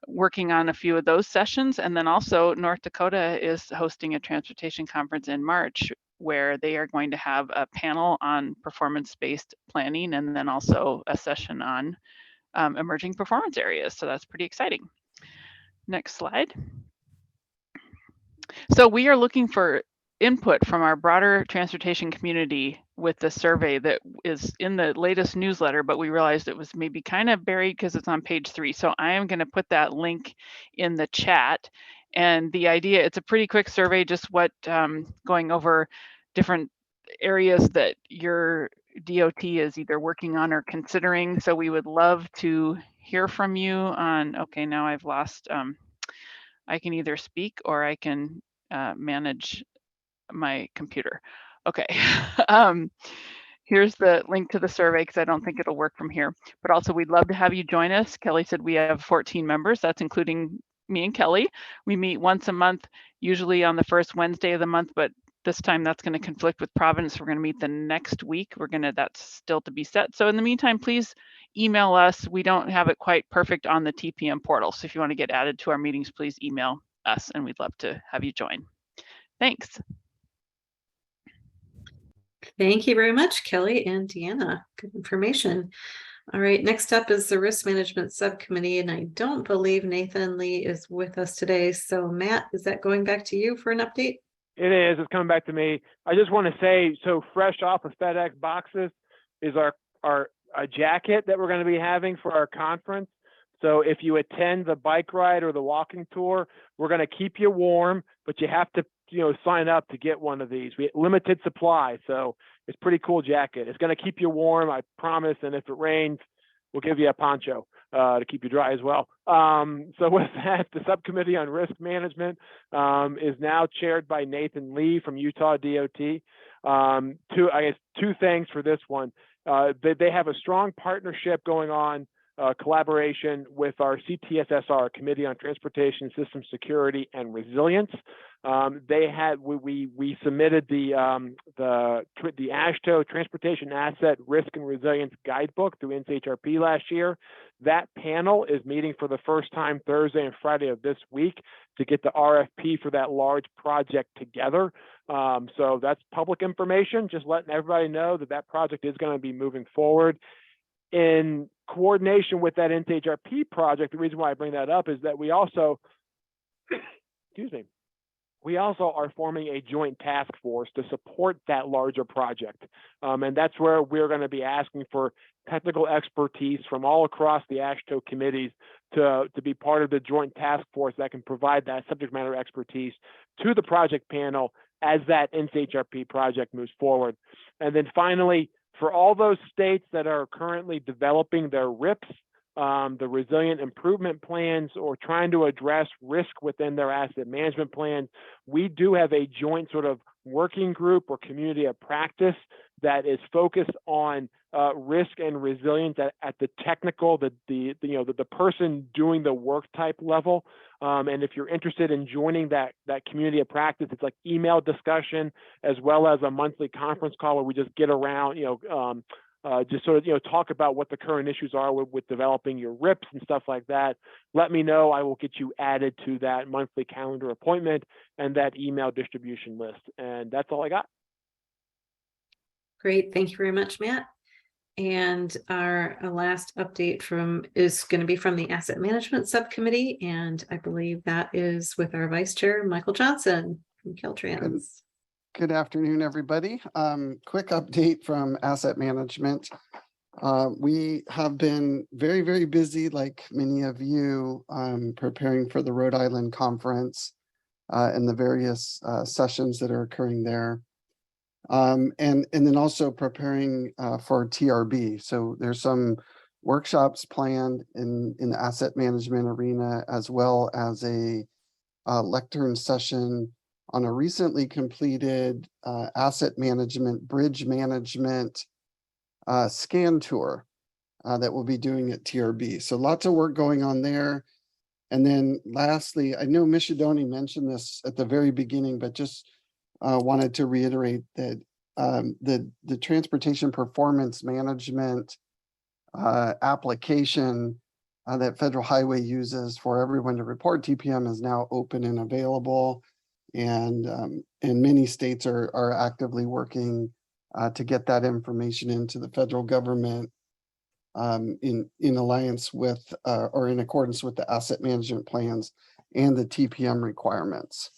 working on a few of those sessions. And then also North Dakota is hosting a transportation conference in March, where they are going to have a panel on performance-based planning, and then also a session on emerging performance areas. So that's pretty exciting. Next slide. So we are looking for input from our broader transportation community with the survey that is in the latest newsletter, but we realized it was maybe kind of buried because it's on page 3. So I am going to put that link in the chat. And the idea, it's a pretty quick survey, just going over different areas that your DOT is either working on or considering. So we would love to hear from you on, okay, now I've lost, I can either speak or I can manage my computer. Okay. Here's the link to the survey, because I don't think it'll work from here. But also, we'd love to have you join us. Kelly said we have 14 members. That's including me and Kelly. We meet once a month, usually on the first Wednesday of the month, but this time that's going to conflict with Providence. We're going to meet the next week. That's still to be set. So in the meantime, please email us. We don't have it quite perfect on the TPM portal. So if you want to get added to our meetings, please email us, and we'd love to have you join. Thanks. Thank you very much, Kelly and Deanna. Good information. All right, next up is the Risk Management Subcommittee, and I don't believe Nathan Lee is with us today. So Matt, is that going back to you for an update? It is. It's coming back to me. I just want to say, so fresh off of FedEx boxes is our jacket that we're going to be having for our conference. So if you attend the bike ride or the walking tour, we're going to keep you warm, but you have to, sign up to get one of these. We limited supply, so it's pretty cool jacket. It's going to keep you warm, I promise. And if it rains, we'll give you a poncho to keep you dry as well. So with that, the Subcommittee on Risk Management is now chaired by Nathan Lee from Utah DOT. Two things for this one. They have a strong partnership going on, collaboration with our CTSSR, Committee on Transportation System Security and Resilience. We submitted the AASHTO Transportation Asset Risk and Resilience Guidebook through NCHRP last year. That panel is meeting for the first time Thursday and Friday of this week to get the RFP for that large project together. So that's public information, just letting everybody know that project is going to be moving forward. In coordination with that NCHRP project, the reason why I bring that up is that we also, we also are forming a joint task force to support that larger project. And that's where we're going to be asking for technical expertise from all across the AASHTO committees to be part of the joint task force that can provide that subject matter expertise to the project panel as that NCHRP project moves forward. And then finally, for all those states that are currently developing their RIPs, the resilient improvement plans, or trying to address risk within their asset management plans, we do have a joint sort of working group or community of practice that is focused on risk and resilience at the technical, the person doing the work type level. And if you're interested in joining that community of practice, it's like email discussion as well as a monthly conference call where we just get around, just sort of, talk about what the current issues are with developing your RIPs and stuff like that. Let me know. I will get you added to that monthly calendar appointment and that email distribution list. And that's all I got. Great. Thank you very much, Matt. And our last update is going to be from the Asset Management Subcommittee. And I believe that is with our Vice Chair, Michael Johnson from Caltrans. Good afternoon, everybody. Quick update from Asset Management. We have been very, very busy, like many of you, preparing for the Rhode Island conference and the various sessions that are occurring there. And then also preparing for TRB. So there's some workshops planned in the asset management arena, as well as a lectern session on a recently completed asset management, bridge management scan tour that we'll be doing at TRB. So lots of work going on there. And then lastly, I know Mishidoni mentioned this at the very beginning, but just wanted to reiterate that the transportation performance management application that Federal Highway uses for everyone to report TPM is now open and available. And many states are actively working to get that information into the federal government in alliance with or in accordance with the asset management plans and the TPM requirements.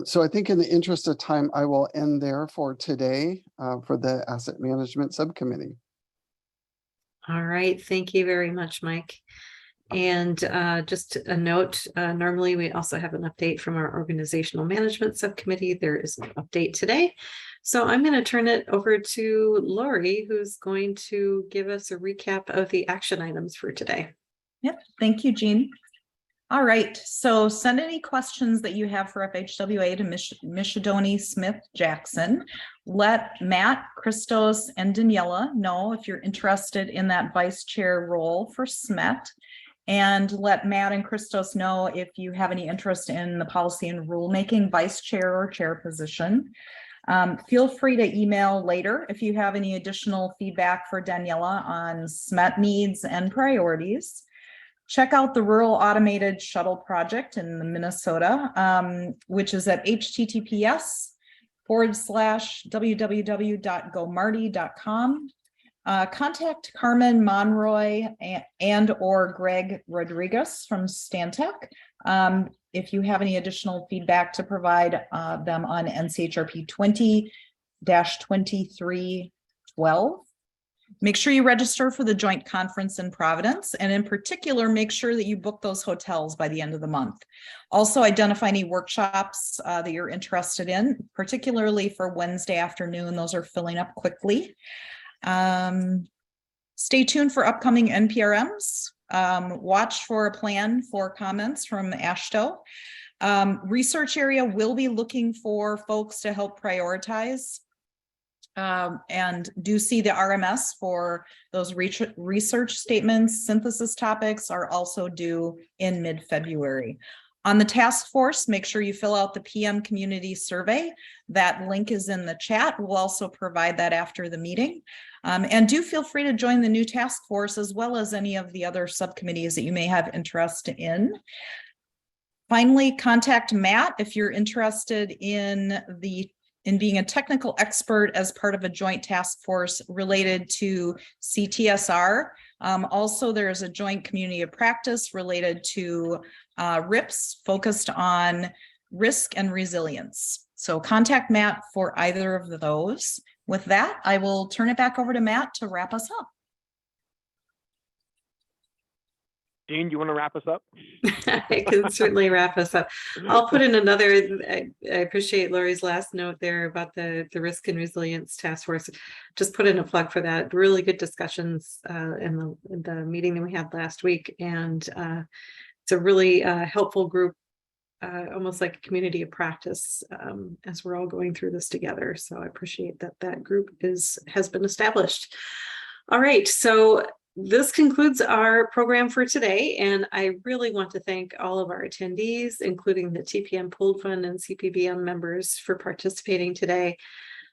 So I think in the interest of time, I will end there for today for the Asset Management Subcommittee. All right, thank you very much, Mike. And just a note, normally we also have an update from our Organizational Management Subcommittee. There is an update today. So I'm going to turn it over to Lori, who's going to give us a recap of the action items for today. Yep, thank you, Jean. All right, so send any questions that you have for FHWA to Mishidoni Smith Jackson. Let Matt, Christos, and Daniela know if you're interested in that vice chair role for SMET. And let Matt and Christos know if you have any interest in the policy and rulemaking vice chair or chair position. Feel free to email later if you have any additional feedback for Daniela on SMET needs and priorities. Check out the Rural Automated Shuttle Project in Minnesota, which is at https://www.gomarty.com. Contact Carmen Monroy and or Greg Rodriguez from Stantec if you have any additional feedback to provide them on NCHRP 20-2312. Make sure you register for the joint conference in Providence, and in particular, make sure that you book those hotels by the end of the month. Also identify any workshops that you're interested in, particularly for Wednesday afternoon. Those are filling up quickly. Stay tuned for upcoming NPRMs. Watch for a plan for comments from AASHTO. Research area will be looking for folks to help prioritize. And do see the RMS for those research statements. Synthesis topics are also due in mid-February. On the task force, make sure you fill out the PM community survey. That link is in the chat. We'll also provide that after the meeting. And do feel free to join the new task force as well as any of the other subcommittees that you may have interest in. Finally, contact Matt if you're interested in being a technical expert as part of a joint task force related to CTSR. Also, there's a joint community of practice related to RIPS focused on risk and resilience. So contact Matt for either of those. With that, I will turn it back over to Matt to wrap us up. Jean, you want to wrap us up? I can certainly wrap us up. I'll put in another, I appreciate Lori's last note there about the risk and resilience task force. Just put in a plug for that. Really good discussions in the meeting that we had last week. And it's a really helpful group, almost like a community of practice as we're all going through this together. So I appreciate that group has been established. All right, so this concludes our program for today, and I really want to thank all of our attendees, including the TPM Pooled Fund and CPBM members, for participating today.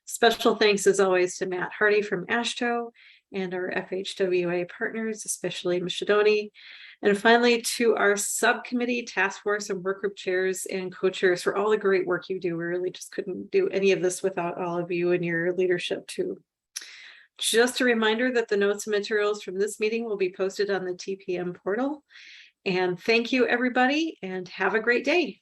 Special thanks, as always, to Matt Hardy from AASHTO and our FHWA partners, especially Mishidoni. And finally, to our subcommittee, task force, and work group chairs and co-chairs for all the great work you do. We really just couldn't do any of this without all of you and your leadership too. Just a reminder that the notes and materials from this meeting will be posted on the TPM portal. And thank you, everybody, and have a great day.